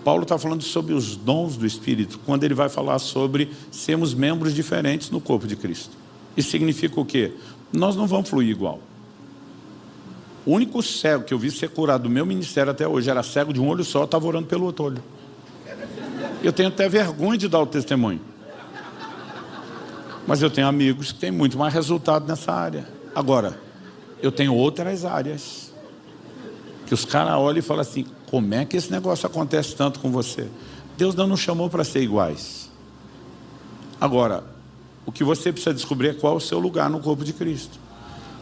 Paulo está falando sobre os dons do Espírito, quando ele vai falar sobre sermos membros diferentes no corpo de Cristo. Isso significa o quê? Nós não vamos fluir igual. O único cego que eu vi ser curado do meu ministério até hoje era cego de um olho só, estava orando pelo outro olho. Eu tenho até vergonha de dar o testemunho. Mas eu tenho amigos que têm muito mais resultado nessa área. Agora, eu tenho outras áreas que os caras olham e falam assim, como é que esse negócio acontece tanto com você? Deus não nos chamou para ser iguais. Agora, o que você precisa descobrir é qual é o seu lugar no corpo de Cristo.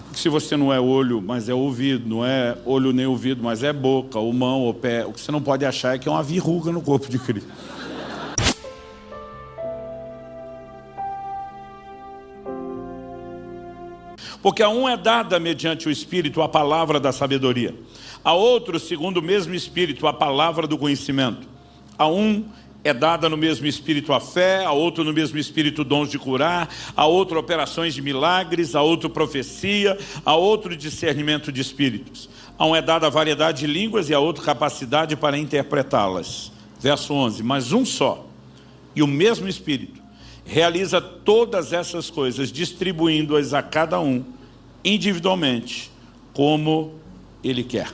Porque se você não é olho, mas é ouvido, não é olho nem ouvido, mas é boca, ou mão, ou pé, o que você não pode achar é que é uma verruga no corpo de Cristo. Porque a um é dada mediante o Espírito a palavra da sabedoria, a outro, segundo o mesmo Espírito, a palavra do conhecimento. A um é dada no mesmo Espírito a fé, a outro no mesmo Espírito dons de curar, a outro operações de milagres, a outro profecia, a outro discernimento de espíritos. A um é dada a variedade de línguas e a outro capacidade para interpretá-las. Verso 11, mas um só e o mesmo Espírito realiza todas essas coisas, distribuindo-as a cada um individualmente, como Ele quer.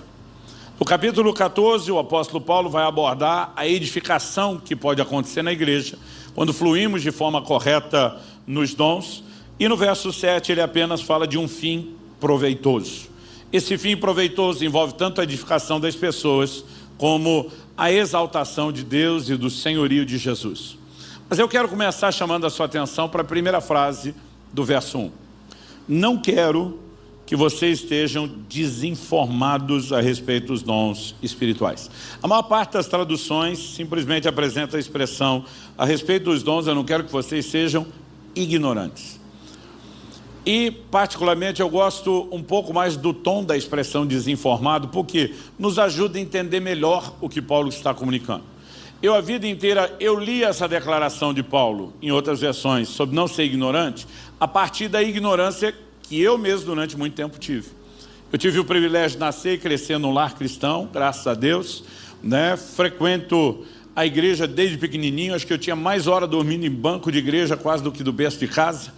No capítulo 14, o apóstolo Paulo vai abordar a edificação que pode acontecer na igreja, quando fluímos de forma correta nos dons, e no verso 7 ele apenas fala de um fim proveitoso. Esse fim proveitoso envolve tanto a edificação das pessoas, como a exaltação de Deus e do senhorio de Jesus. Mas eu quero começar chamando a sua atenção para a primeira frase do verso 1. Não quero que vocês estejam desinformados a respeito dos dons espirituais. A maior parte das traduções simplesmente apresenta a expressão a respeito dos dons, eu não quero que vocês sejam ignorantes. E particularmente eu gosto um pouco mais do tom da expressão desinformado, porque nos ajuda a entender melhor o que Paulo está comunicando. Eu a vida inteira, eu li essa declaração de Paulo, em outras versões, sobre não ser ignorante, a partir da ignorância que eu mesmo durante muito tempo tive. Eu tive o privilégio de nascer e crescer num lar cristão, graças a Deus, né? Frequento a igreja desde pequenininho, acho que eu tinha mais hora dormindo em banco de igreja quase do que do berço de casa,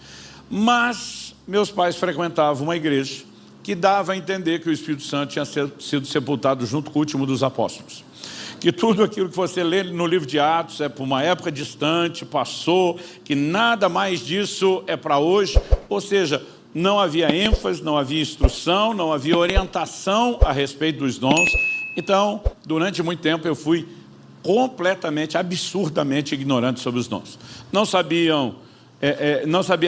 mas meus pais frequentavam uma igreja que dava a entender que o Espírito Santo tinha sido sepultado junto com o último dos apóstolos. Que tudo aquilo que você lê no livro de Atos é por uma época distante, passou, que nada mais disso é para hoje, ou seja, não havia ênfase, não havia instrução, não havia orientação a respeito dos dons. Então, durante muito tempo eu fui completamente, absurdamente ignorante sobre os dons. Não sabia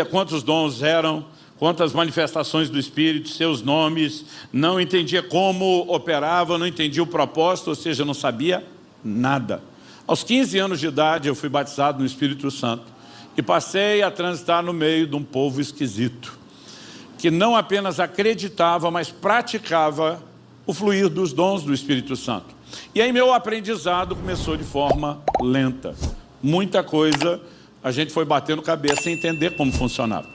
quantos dons eram, quantas manifestações do Espírito, seus nomes, não entendia como operava, não entendia o propósito, ou seja, não sabia nada. Aos 15 anos de idade eu fui batizado no Espírito Santo e passei a transitar no meio de um povo esquisito, que não apenas acreditava, mas praticava o fluir dos dons do Espírito Santo. E aí meu aprendizado começou de forma lenta. Muita coisa a gente foi batendo cabeça sem entender como funcionava.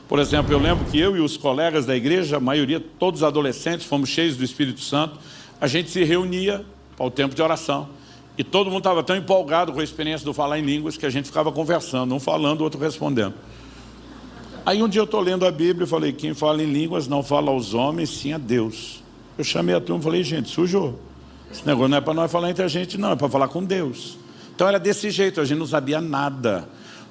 Por exemplo, eu lembro que eu e os colegas da igreja, a maioria, todos adolescentes, fomos cheios do Espírito Santo, a gente se reunia para o tempo de oração. E todo mundo estava tão empolgado com a experiência do falar em línguas que a gente ficava conversando, um falando, o outro respondendo. Aí um dia eu estou lendo a Bíblia e falei, quem fala em línguas não fala aos homens, sim a Deus. Eu chamei a turma e falei, gente, sujou. Esse negócio não é para nós falar entre a gente, não, é para falar com Deus. Então era desse jeito, a gente não sabia nada.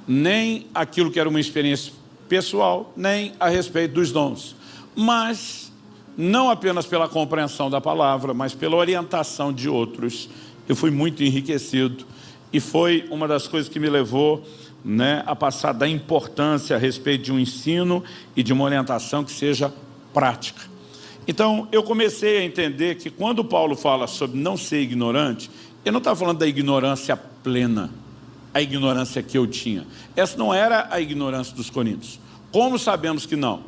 Nem aquilo que era uma experiência pessoal, nem a respeito dos dons. Mas, não apenas pela compreensão da palavra, mas pela orientação de outros, eu fui muito enriquecido. E foi uma das coisas que me levou a passar da importância a respeito de um ensino e de uma orientação que seja prática. Então, eu comecei a entender que quando Paulo fala sobre não ser ignorante, ele não está falando da ignorância plena, a ignorância que eu tinha. Essa não era a ignorância dos coríntios. Como sabemos que não?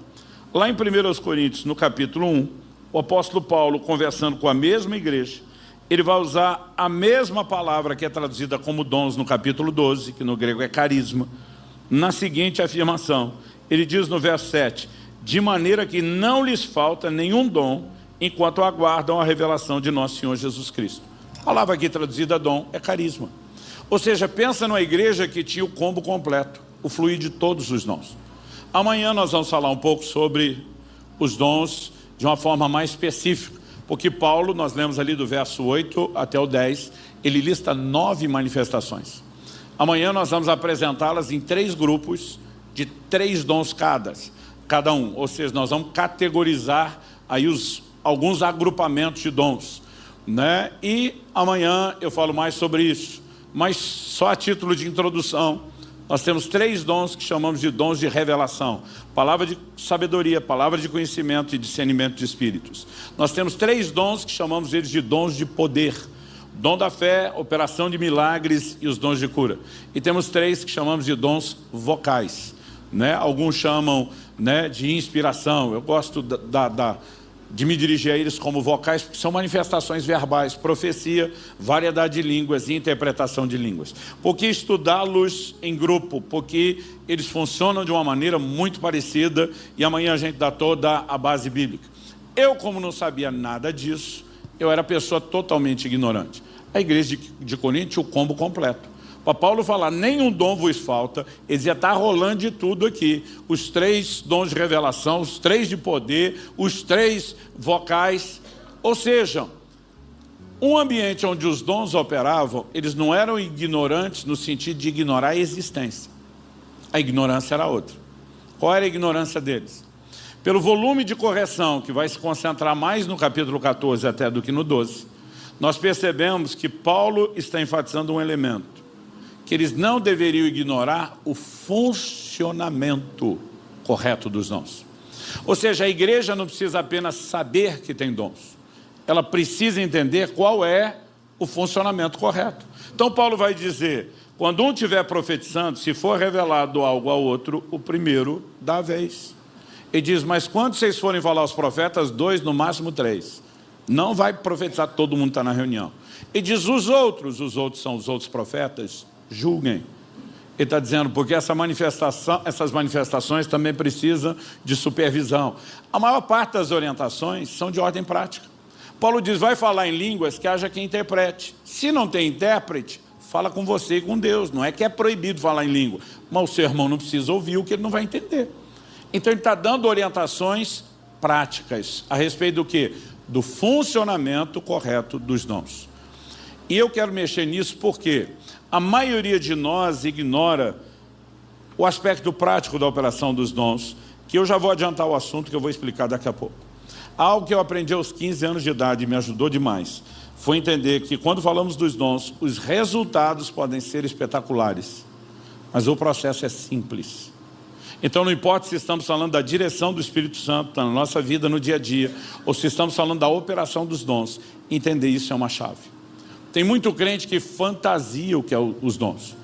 Lá em 1 Coríntios, no capítulo 1, o apóstolo Paulo, conversando com a mesma igreja, ele vai usar a mesma palavra que é traduzida como dons no capítulo 12, que no grego é carisma, na seguinte afirmação. Ele diz no verso 7, de maneira que não lhes falta nenhum dom, enquanto aguardam a revelação de nosso Senhor Jesus Cristo. A palavra aqui traduzida dom é carisma. Ou seja, pensa numa igreja que tinha o combo completo, o fluir de todos os dons. Amanhã nós vamos falar um pouco sobre os dons de uma forma mais específica, porque Paulo, nós lemos ali do verso 8 até o 10, ele lista 9 manifestações. Amanhã nós vamos apresentá-las em 3 grupos de 3 dons cada um, ou seja, nós vamos categorizar aí alguns agrupamentos de dons, né? E amanhã eu falo mais sobre isso, mas só a título de introdução, nós temos 3 dons que chamamos de dons de revelação. Palavra de sabedoria, palavra de conhecimento e discernimento de espíritos. Nós temos 3 dons que chamamos eles de dons de poder. Dom da fé, operação de milagres e os dons de cura. E temos 3 que chamamos de dons vocais, né? Alguns chamam, né, de inspiração. Eu gosto de me dirigir a eles como vocais, porque são manifestações verbais, profecia, variedade de línguas e interpretação de línguas. Por que estudá-los em grupo? Porque eles funcionam de uma maneira muito parecida e amanhã a gente dá toda a base bíblica. Eu, como não sabia nada disso, eu era pessoa totalmente ignorante. A igreja de Corinto tinha o combo completo. Para Paulo falar, nenhum dom vos falta, ele já está rolando de tudo aqui. Os 3 dons de revelação, os 3 de poder, os 3 vocais. Ou seja, um ambiente onde os dons operavam, eles não eram ignorantes no sentido de ignorar a existência. A ignorância era outra. Qual era a ignorância deles? Pelo volume de correção, que vai se concentrar mais no capítulo 14 até do que no 12, nós percebemos que Paulo está enfatizando um elemento, que eles não deveriam ignorar o funcionamento correto dos dons. Ou seja, a igreja não precisa apenas saber que tem dons, ela precisa entender qual é o funcionamento correto. Então Paulo vai dizer, quando um estiver profetizando, se for revelado algo ao outro, o primeiro dá a vez. Ele diz, mas quando vocês forem falar aos profetas, 2, no máximo 3. Não vai profetizar, todo mundo está na reunião. Ele diz, os outros são os outros profetas, julguem. Ele está dizendo, porque essas manifestações também precisam de supervisão. A maior parte das orientações são de ordem prática. Paulo diz, vai falar em línguas que haja quem interprete. Se não tem intérprete, fala com você e com Deus. Não é que é proibido falar em língua, mas o seu irmão não precisa ouvir o que ele não vai entender. Então ele está dando orientações práticas a respeito do quê? Do funcionamento correto dos dons. E eu quero mexer nisso porque a maioria de nós ignora o aspecto prático da operação dos dons, que eu já vou adiantar o assunto que eu vou explicar daqui a pouco. Algo que eu aprendi aos 15 anos de idade e me ajudou demais, foi entender que quando falamos dos dons, os resultados podem ser espetaculares, mas o processo é simples. Então não importa se estamos falando da direção do Espírito Santo na nossa vida no dia a dia, ou se estamos falando da operação dos dons, entender isso é uma chave. Tem muito crente que fantasia o que é os dons.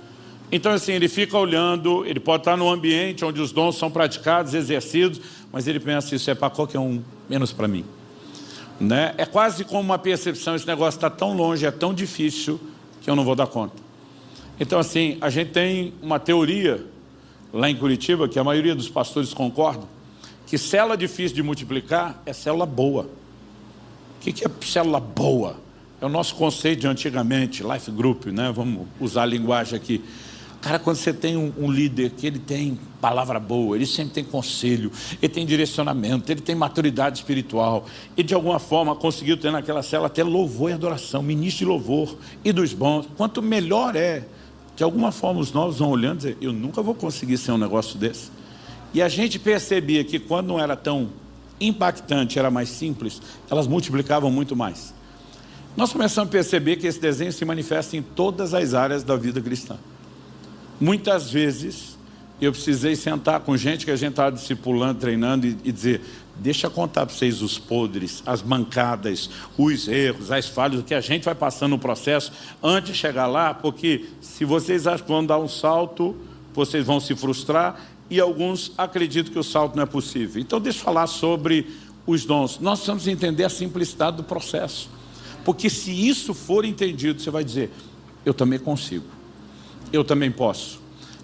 Então assim, ele fica olhando, ele pode estar num ambiente onde os dons são praticados, exercidos, mas ele pensa, isso é para qualquer um, menos para mim. Né? É quase como uma percepção, esse negócio está tão longe, é tão difícil, que eu não vou dar conta. Então assim, a gente tem uma teoria lá em Curitiba, que a maioria dos pastores concordam, que célula difícil de multiplicar é célula boa. O que é célula boa? É o nosso conceito de antigamente, life group, né? Vamos usar a linguagem aqui. Cara, quando você tem um líder que ele tem palavra boa, ele sempre tem conselho, ele tem direcionamento, ele tem maturidade espiritual, ele de alguma forma conseguiu ter naquela célula até louvor e adoração, ministro de louvor e dos bons. Quanto melhor é, de alguma forma os novos vão olhando e dizer, eu nunca vou conseguir ser um negócio desse. E a gente percebia que quando não era tão impactante, era mais simples, elas multiplicavam muito mais. Nós começamos a perceber que esse desenho se manifesta em todas as áreas da vida cristã. Muitas vezes eu precisei sentar com gente que a gente estava discipulando, treinando e dizer, deixa eu contar para vocês os podres, as mancadas, os erros, as falhas, o que a gente vai passando no processo antes de chegar lá, porque se vocês acham que vão dar um salto, vocês vão se frustrar e alguns acreditam que o salto não é possível. Então deixa eu falar sobre os dons. Nós precisamos entender a simplicidade do processo, porque se isso for entendido, você vai dizer, eu também consigo, eu também posso.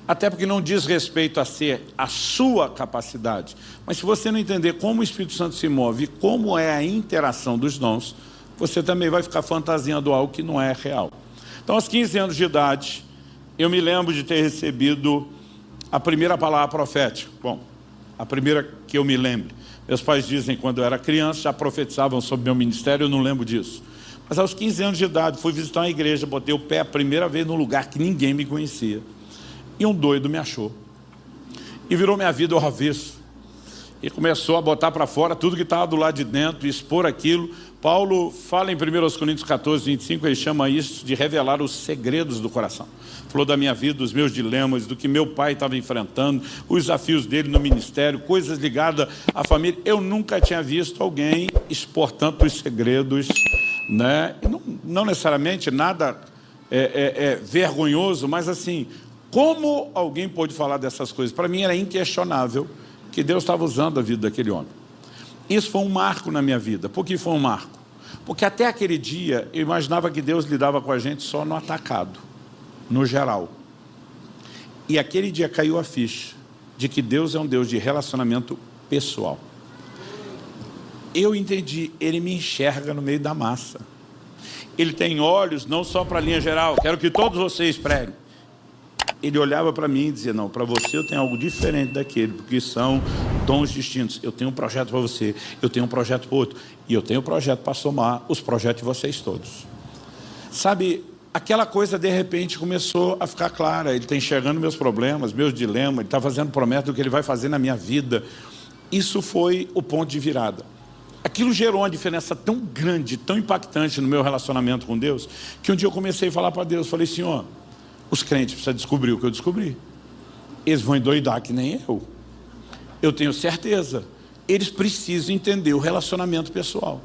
Até porque não diz respeito a ser a sua capacidade. Mas se você não entender como o Espírito Santo se move, como é a interação dos dons, você também vai ficar fantasiando algo que não é real. Então, aos 15 anos de idade, eu me lembro de ter recebido a primeira palavra profética. Bom, a primeira que eu me lembro. Meus pais dizem que quando eu era criança já profetizavam sobre meu ministério, eu não lembro disso. Mas aos 15 anos de idade, fui visitar uma igreja, botei o pé a primeira vez num lugar que ninguém me conhecia. E um doido me achou. E virou minha vida ao avesso. E começou a botar para fora tudo que estava do lado de dentro, e expor aquilo. Paulo fala em 1 Coríntios 14, 25, ele chama isso de revelar os segredos do coração. Falou da minha vida, dos meus dilemas, do que meu pai estava enfrentando, os desafios dele no ministério, coisas ligadas à família. Eu nunca tinha visto alguém expor tantos segredos, né? E não necessariamente nada vergonhoso, mas assim, como alguém pôde falar dessas coisas? Para mim era inquestionável que Deus estava usando a vida daquele homem. Isso foi um marco na minha vida. Por que foi um marco? Porque até aquele dia eu imaginava que Deus lidava com a gente só no atacado, no geral. E aquele dia caiu a ficha de que Deus é um Deus de relacionamento pessoal. Eu entendi, Ele me enxerga no meio da massa. Ele tem olhos não só para a linha geral, quero que todos vocês preguem. Ele olhava para mim e dizia, não, para você eu tenho algo diferente daquele, porque são dons distintos. Eu tenho um projeto para você, eu tenho um projeto para outro, e eu tenho um projeto para somar os projetos de vocês todos. Sabe, aquela coisa de repente começou a ficar clara. Ele está enxergando meus problemas, meus dilemas, ele está fazendo promessa do que ele vai fazer na minha vida. Isso foi o ponto de virada. Aquilo gerou uma diferença tão grande, tão impactante no meu relacionamento com Deus, que um dia eu comecei a falar para Deus, falei, Senhor, os crentes precisam descobrir o que eu descobri. Eles vão endoidar que nem eu. Eu tenho certeza. Eles precisam entender o relacionamento pessoal.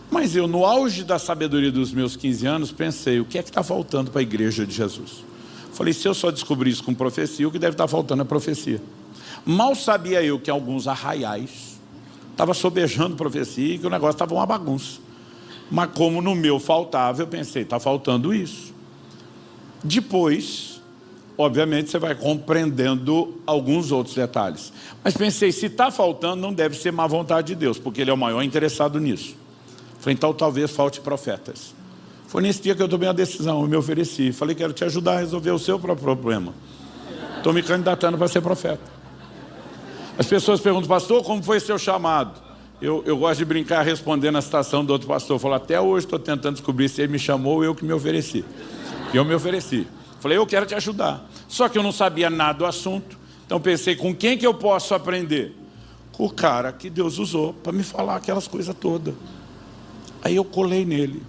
Mas eu, no auge da sabedoria dos meus 15 anos, pensei, o que é que está faltando para a igreja de Jesus? Falei, se eu só descobrir isso com profecia, o que deve estar faltando é profecia. Mal sabia eu que alguns arraiais estavam sobejando profecia e que o negócio estava uma bagunça. Mas como no meu faltava, eu pensei, está faltando isso. Depois, obviamente, você vai compreendendo alguns outros detalhes. Mas pensei, se está faltando, não deve ser má vontade de Deus, porque Ele é o maior interessado nisso. Falei, então talvez falte profetas. Foi nesse dia que eu tomei a decisão, eu me ofereci. Falei, quero te ajudar a resolver o seu próprio problema. Estou me candidatando para ser profeta. As pessoas perguntam, pastor, como foi seu chamado? Eu gosto de brincar respondendo a citação do outro pastor. Falei, até hoje estou tentando descobrir se ele me chamou ou eu que me ofereci. E eu me ofereci. Falei, eu quero te ajudar. Só que eu não sabia nada do assunto. Então pensei, com quem que eu posso aprender? Com o cara que Deus usou para me falar aquelas coisas todas. Aí eu colei nele.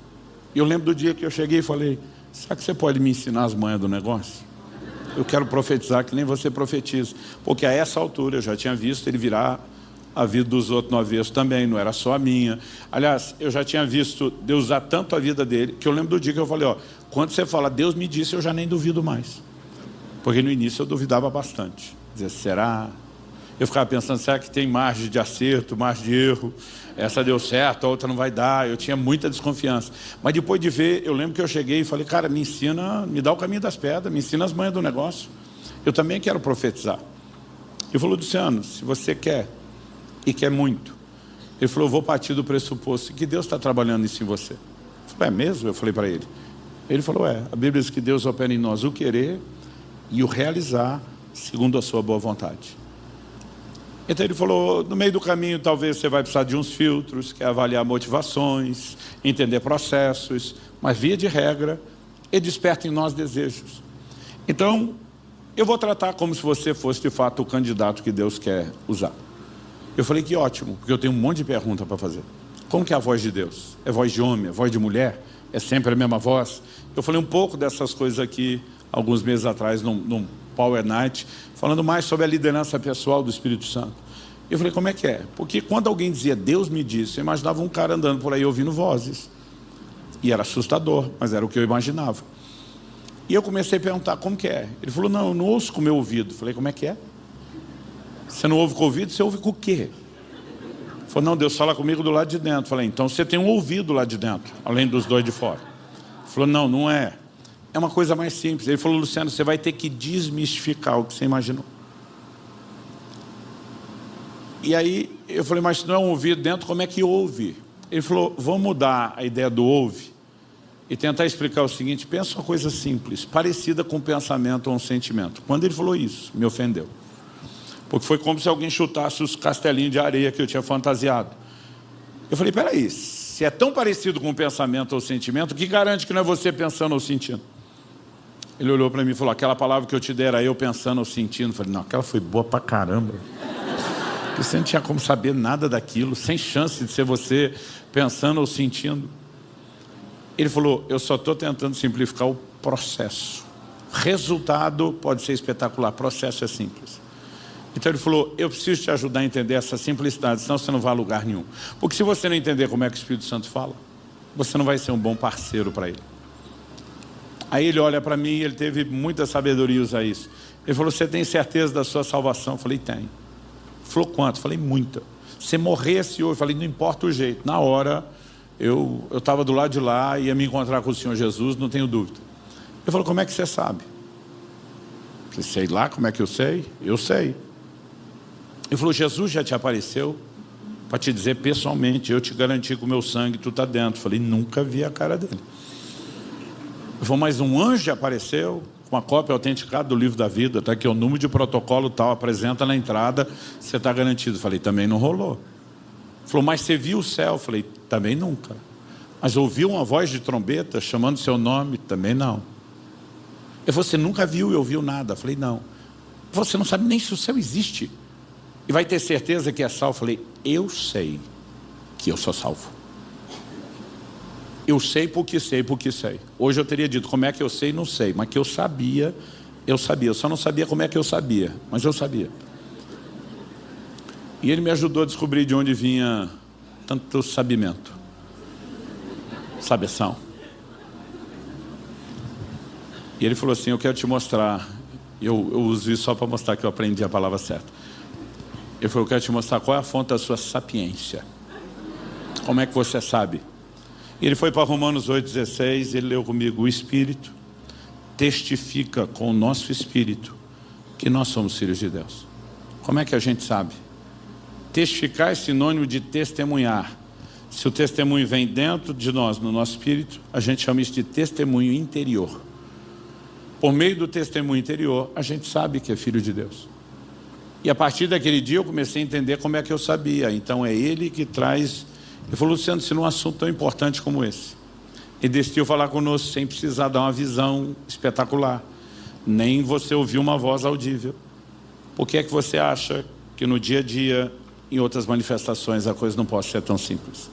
Eu lembro do dia que eu cheguei e falei, será que você pode me ensinar as manhas do negócio? Eu quero profetizar que nem você profetiza. Porque a essa altura eu já tinha visto ele virar a vida dos outros no avesso também, não era só a minha. Aliás, eu já tinha visto Deus usar tanto a vida dele, que eu lembro do dia que eu falei, ó, quando você fala, Deus me disse, eu já nem duvido mais. Porque no início eu duvidava bastante. Dizia, será? Eu ficava pensando, será que tem margem de acerto, margem de erro? Essa deu certo, a outra não vai dar. Eu tinha muita desconfiança. Mas depois de ver, eu lembro que eu cheguei e falei, cara, me ensina, me dá o caminho das pedras, me ensina as manhas do negócio. Eu também quero profetizar. Ele falou, Luciano, se você quer, e quer muito. Ele falou, eu vou partir do pressuposto que Deus está trabalhando isso em você. Eu falei, é mesmo? Eu falei para ele. Ele falou, a Bíblia diz que Deus opera em nós o querer e o realizar segundo a sua boa vontade. Então ele falou, no meio do caminho talvez você vai precisar de uns filtros, que é avaliar motivações, entender processos, mas via de regra, ele desperta em nós desejos. Então, eu vou tratar como se você fosse de fato o candidato que Deus quer usar. Eu falei, que ótimo, porque eu tenho um monte de perguntas para fazer. Como que é a voz de Deus? É voz de homem, é voz de mulher? É sempre a mesma voz? Eu falei um pouco dessas coisas aqui, alguns meses atrás, num Power Night, falando mais sobre a liderança pessoal do Espírito Santo. Eu falei, como é que é? Porque quando alguém dizia, Deus me disse, eu imaginava um cara andando por aí ouvindo vozes. E era assustador, mas era o que eu imaginava. E eu comecei a perguntar, como que é? Ele falou, não, eu não ouço com o meu ouvido. Eu falei, como é que é? Você não ouve com o ouvido, você ouve com o quê? Ele falou, não, Deus fala comigo do lado de dentro. Eu falei, então você tem um ouvido lá de dentro, além dos dois de fora. Ele falou, não, não é. É uma coisa mais simples. Ele falou, Luciano, você vai ter que desmistificar o que você imaginou. E aí eu falei, mas se não é um ouvido dentro, como é que ouve? Ele falou, vamos mudar a ideia do ouve e tentar explicar o seguinte, pensa uma coisa simples, parecida com um pensamento ou um sentimento. Quando ele falou isso, me ofendeu. Porque foi como se alguém chutasse os castelinhos de areia que eu tinha fantasiado. Eu falei, peraí, se é tão parecido com um pensamento ou sentimento, o que garante que não é você pensando ou sentindo? Ele olhou para mim e falou, aquela palavra que eu te der era eu pensando ou sentindo. Eu falei, não, aquela foi boa pra caramba. Porque você não tinha como saber nada daquilo, sem chance de ser você pensando ou sentindo. Ele falou, eu só estou tentando simplificar o processo. Resultado pode ser espetacular, processo é simples. Então ele falou, eu preciso te ajudar a entender essa simplicidade, senão você não vai a lugar nenhum. Porque se você não entender como é que o Espírito Santo fala, você não vai ser um bom parceiro para ele. Aí ele olha para mim, ele teve muita sabedoria usar isso. Ele falou, você tem certeza da sua salvação? Eu falei, tenho. Ele falou, quanto? Eu falei, muita. Se morresse hoje, eu falei, não importa o jeito. Na hora, eu estava do lado de lá, ia me encontrar com o Senhor Jesus, não tenho dúvida. Ele falou, como é que você sabe? Eu falei, sei lá, como é que eu sei? Eu sei. Ele falou, Jesus já te apareceu para te dizer pessoalmente, eu te garanti com o meu sangue, tu está dentro. Eu falei, nunca vi a cara dele. Ele falou, mas um anjo apareceu com uma cópia autenticada do livro da vida, tá aqui o número de protocolo tal, apresenta na entrada, você está garantido. Eu falei, também não rolou. Ele falou, mas você viu o céu? Eu falei, também nunca. Mas ouviu uma voz de trombeta chamando seu nome? Também não. Ele falou, você nunca viu e ouviu nada? Eu falei, não. Ele falou, você não sabe nem se o céu existe. E vai ter certeza que é salvo? Eu falei, eu sei que eu sou salvo. Eu sei porque sei, porque sei. Hoje eu teria dito, como é que eu sei? Não sei. Mas que eu sabia. Eu só não sabia como é que eu sabia. Mas eu sabia. E ele me ajudou a descobrir de onde vinha tanto sabimento. Sabeção. E ele falou assim, eu quero te mostrar. Eu uso isso só para mostrar que eu aprendi a palavra certa. Ele falou, eu quero te mostrar qual é a fonte da sua sapiência. Como é que você sabe? E ele foi para Romanos 8,16, ele leu comigo, o Espírito testifica com o nosso Espírito que nós somos filhos de Deus. Como é que a gente sabe? Testificar é sinônimo de testemunhar. Se o testemunho vem dentro de nós, no nosso espírito, a gente chama isso de testemunho interior. Por meio do testemunho interior, a gente sabe que é filho de Deus. E a partir daquele dia eu comecei a entender como é que eu sabia. Então é ele que traz... Ele falou, Luciano, se num assunto tão importante como esse, ele decidiu falar conosco sem precisar dar uma visão espetacular. Nem você ouvir uma voz audível. Por que é que você acha que no dia a dia, em outras manifestações, a coisa não pode ser tão simples?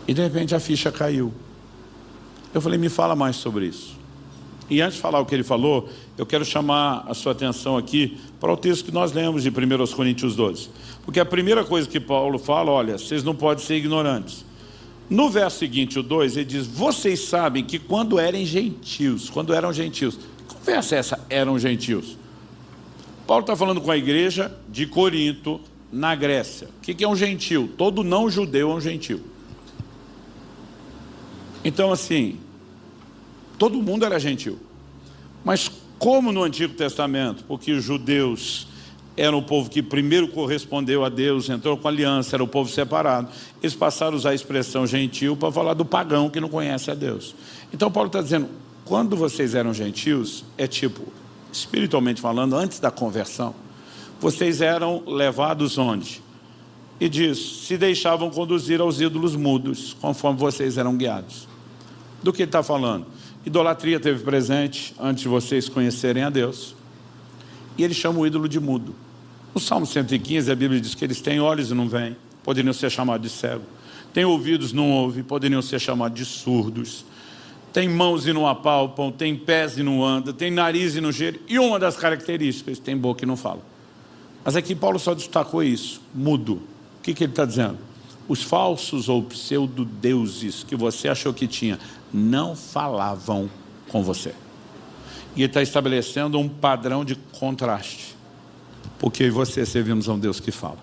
E de repente a ficha caiu. Eu falei, me fala mais sobre isso. E antes de falar o que ele falou, eu quero chamar a sua atenção aqui para o texto que nós lemos de 1 Coríntios 12. Porque a primeira coisa que Paulo fala, olha, vocês não podem ser ignorantes. No verso seguinte, o 2, ele diz, vocês sabem que quando eram gentios, que conversa é essa, eram gentios? Paulo está falando com a igreja de Corinto, na Grécia. O que é um gentio? Todo não judeu é um gentio. Então assim... todo mundo era gentil. Mas como no Antigo Testamento, porque os judeus eram o povo que primeiro correspondeu a Deus, entrou com aliança, era o povo separado, eles passaram a usar a expressão gentil para falar do pagão que não conhece a Deus. Então Paulo está dizendo, quando vocês eram gentios, é tipo, espiritualmente falando, antes da conversão, vocês eram levados onde? E diz, se deixavam conduzir aos ídolos mudos, conforme vocês eram guiados. Do que ele está falando? Idolatria teve presente antes de vocês conhecerem a Deus. E ele chama o ídolo de mudo. No Salmo 115, a Bíblia diz que eles têm olhos e não veem, poderiam ser chamados de cego. Têm ouvidos e não ouvem, poderiam ser chamados de surdos. Tem mãos e não apalpam, tem pés e não andam, tem nariz e não cheira. E uma das características, tem boca e não fala. Mas aqui Paulo só destacou isso, mudo. O que ele está dizendo? Os falsos ou pseudo-deuses que você achou que tinha, não falavam com você. E ele está estabelecendo um padrão de contraste. Porque eu e você servimos a um Deus que fala.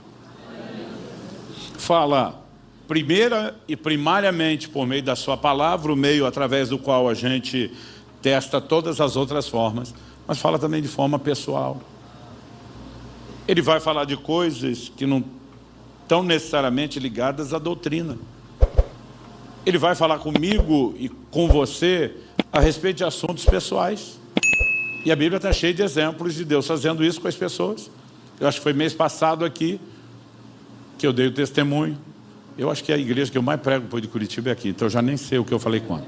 Fala primeira e primariamente por meio da sua palavra, o meio através do qual a gente testa todas as outras formas, mas fala também de forma pessoal. Ele vai falar de coisas que não tão necessariamente ligadas à doutrina. Ele vai falar comigo e com você a respeito de assuntos pessoais. E a Bíblia está cheia de exemplos de Deus fazendo isso com as pessoas. Eu acho que foi mês passado aqui que eu dei o testemunho. Eu acho que a igreja que eu mais prego depois de Curitiba é aqui, então eu já nem sei o que eu falei quando.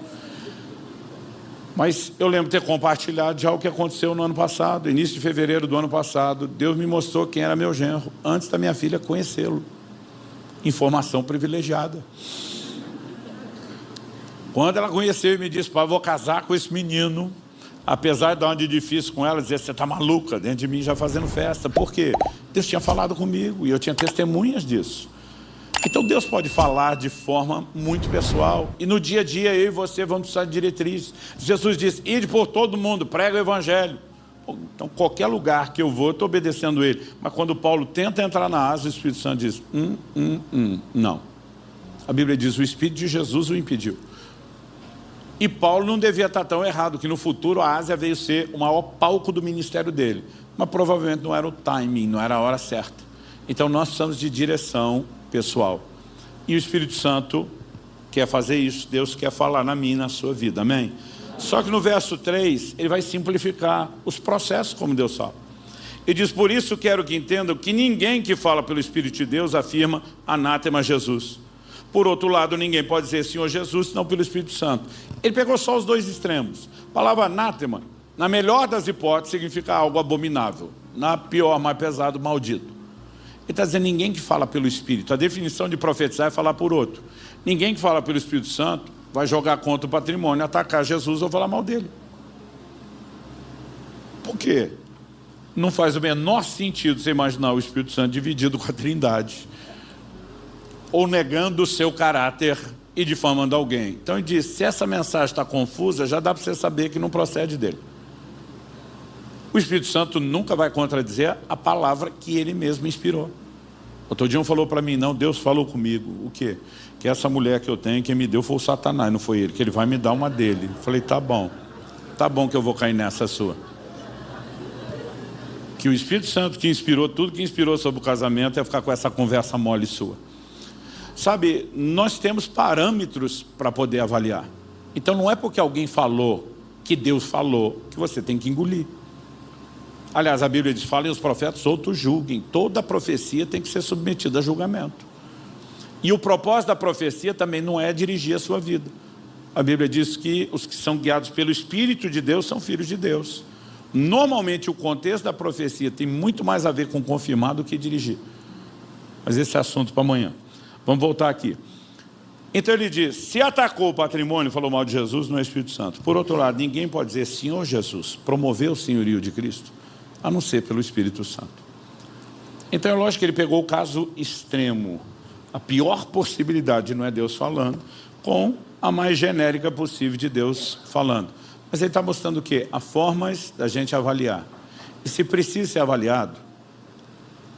Mas eu lembro de ter compartilhado já o que aconteceu no ano passado, início de fevereiro do ano passado. Deus me mostrou quem era meu genro, antes da minha filha conhecê-lo. Informação privilegiada. Quando ela conheceu e me disse, pai, eu vou casar com esse menino, apesar de dar uma de difícil com ela, dizer, você está maluca, dentro de mim já fazendo festa. Por quê? Deus tinha falado comigo e eu tinha testemunhas disso. Então Deus pode falar de forma muito pessoal. E no dia a dia eu e você vamos precisar de diretrizes. Jesus disse, ide por todo mundo, prega o evangelho. Então qualquer lugar que eu vou, eu estou obedecendo ele. Mas quando Paulo tenta entrar na Ásia, o Espírito Santo diz, não. A Bíblia diz, o Espírito de Jesus o impediu. E Paulo não devia estar tão errado, que no futuro a Ásia veio ser o maior palco do ministério dele. Mas provavelmente não era o timing, não era a hora certa. Então nós precisamos de direção pessoal. E o Espírito Santo quer fazer isso, Deus quer falar na minha e na sua vida, amém? Só que no verso 3, ele vai simplificar os processos como Deus fala. Ele diz, por isso quero que entendam que ninguém que fala pelo Espírito de Deus afirma anátema Jesus. Por outro lado, ninguém pode dizer Senhor Jesus, senão pelo Espírito Santo. Ele pegou só os dois extremos. A palavra anátema, na melhor das hipóteses, significa algo abominável. Na pior, mais pesado, maldito. Ele está dizendo ninguém que fala pelo Espírito. A definição de profetizar é falar por outro. Ninguém que fala pelo Espírito Santo vai jogar contra o patrimônio, atacar Jesus ou falar mal dele. Por quê? Não faz o menor sentido você imaginar o Espírito Santo dividido com a Trindade, ou negando o seu caráter e difamando alguém. Então ele diz, se essa mensagem está confusa, já dá para você saber que não procede dele. O Espírito Santo nunca vai contradizer a palavra que ele mesmo inspirou. Outro dia um falou para mim, não, Deus falou comigo. O quê? Que essa mulher que eu tenho, quem me deu foi o Satanás, não foi ele, que ele vai me dar uma dele. Eu falei, tá bom que eu vou cair nessa sua. Que o Espírito Santo que inspirou tudo que inspirou sobre o casamento é ficar com essa conversa mole sua. Sabe, nós temos parâmetros para poder avaliar. Então não é porque alguém falou que Deus falou que você tem que engolir. Aliás, a Bíblia diz, falem os profetas, outros julguem. Toda profecia tem que ser submetida a julgamento. E o propósito da profecia também não é dirigir a sua vida. A Bíblia diz que os que são guiados pelo Espírito de Deus são filhos de Deus. Normalmente o contexto da profecia tem muito mais a ver com confirmar do que dirigir. Mas esse é assunto para amanhã. Vamos voltar aqui. Então ele diz, se atacou o patrimônio, falou mal de Jesus, não é Espírito Santo. Por outro lado, ninguém pode dizer, Senhor Jesus, promoveu o senhorio de Cristo, a não ser pelo Espírito Santo. Então é lógico que ele pegou o caso extremo, a pior possibilidade, não é Deus falando, com a mais genérica possível de Deus falando. Mas ele está mostrando o quê? Há formas da gente avaliar. E se precisa ser avaliado,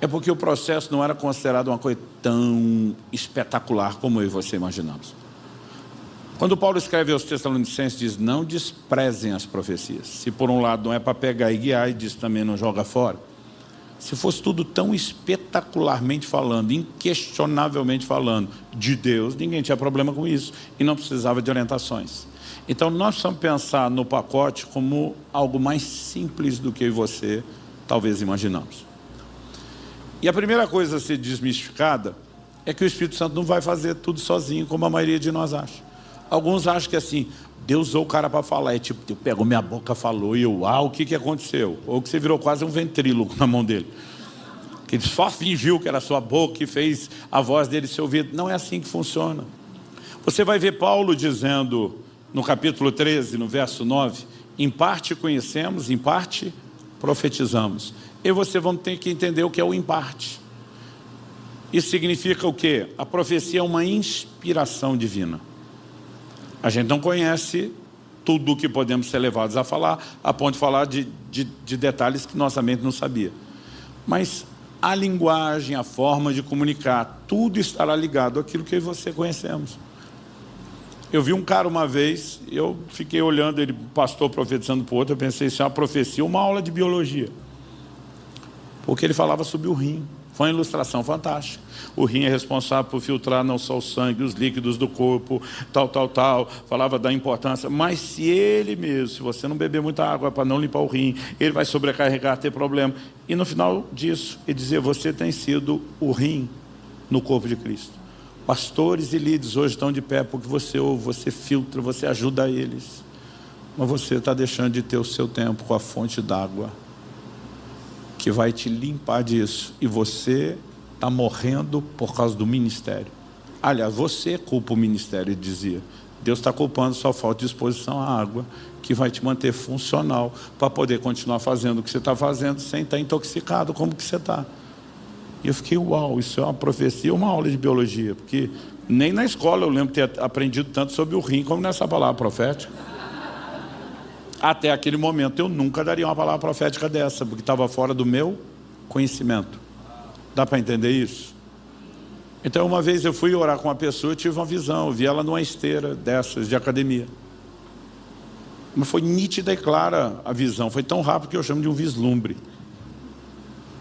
é porque o processo não era considerado uma coisa tão espetacular como eu e você imaginamos. Quando Paulo escreve aos Tessalonicenses, diz, não desprezem as profecias. Se por um lado não é para pegar e guiar, e diz também não joga fora. Se fosse tudo tão espetacularmente falando, inquestionavelmente falando de Deus, ninguém tinha problema com isso e não precisava de orientações. Então nós precisamos pensar no pacote como algo mais simples do que eu e você talvez imaginamos. E a primeira coisa a ser desmistificada é que o Espírito Santo não vai fazer tudo sozinho, como a maioria de nós acha. Alguns acham que assim, Deus usou o cara para falar, é tipo, Deus pegou minha boca, falou, e eu, o que aconteceu? Ou que você virou quase um ventríloco na mão dele. Que ele só fingiu que era a sua boca e fez a voz dele ser ouvida. Não é assim que funciona. Você vai ver Paulo dizendo, no capítulo 13, no verso 9, em parte conhecemos, em parte profetizamos. E você vão ter que entender o que é o em parte. Isso significa o quê? A profecia é uma inspiração divina. A gente não conhece tudo o que podemos ser levados a falar, a ponto de falar de detalhes que nossa mente não sabia. Mas a linguagem, a forma de comunicar, tudo estará ligado àquilo que você conhecemos. Eu vi um cara uma vez, eu fiquei olhando ele, pastor profetizando para o outro, eu pensei, isso é uma profecia, uma aula de biologia. Porque ele falava sobre o rim. Foi uma ilustração fantástica. O rim é responsável por filtrar não só o sangue, os líquidos do corpo, tal. Falava da importância. Mas se ele mesmo, se você não beber muita água para não limpar o rim, ele vai sobrecarregar, ter problema. E no final disso, ele dizia, você tem sido o rim no corpo de Cristo. Pastores e líderes hoje estão de pé porque você ouve, você filtra, você ajuda eles. Mas você está deixando de ter o seu tempo com a fonte d'água que vai te limpar disso. E você está morrendo por causa do ministério. Aliás, você culpa o ministério, ele dizia. Deus está culpando sua falta de exposição à água, que vai te manter funcional para poder continuar fazendo o que você está fazendo sem estar intoxicado como que você está. E eu fiquei, uau, isso é uma profecia, uma aula de biologia, porque nem na escola eu lembro de ter aprendido tanto sobre o rim como nessa palavra profética. Até aquele momento eu nunca daria uma palavra profética dessa, porque estava fora do meu conhecimento. Dá para entender isso? Então uma vez eu fui orar com uma pessoa, eu tive uma visão, eu vi ela numa esteira dessas de academia. Mas foi nítida e clara a visão, foi tão rápido que eu chamo de um vislumbre.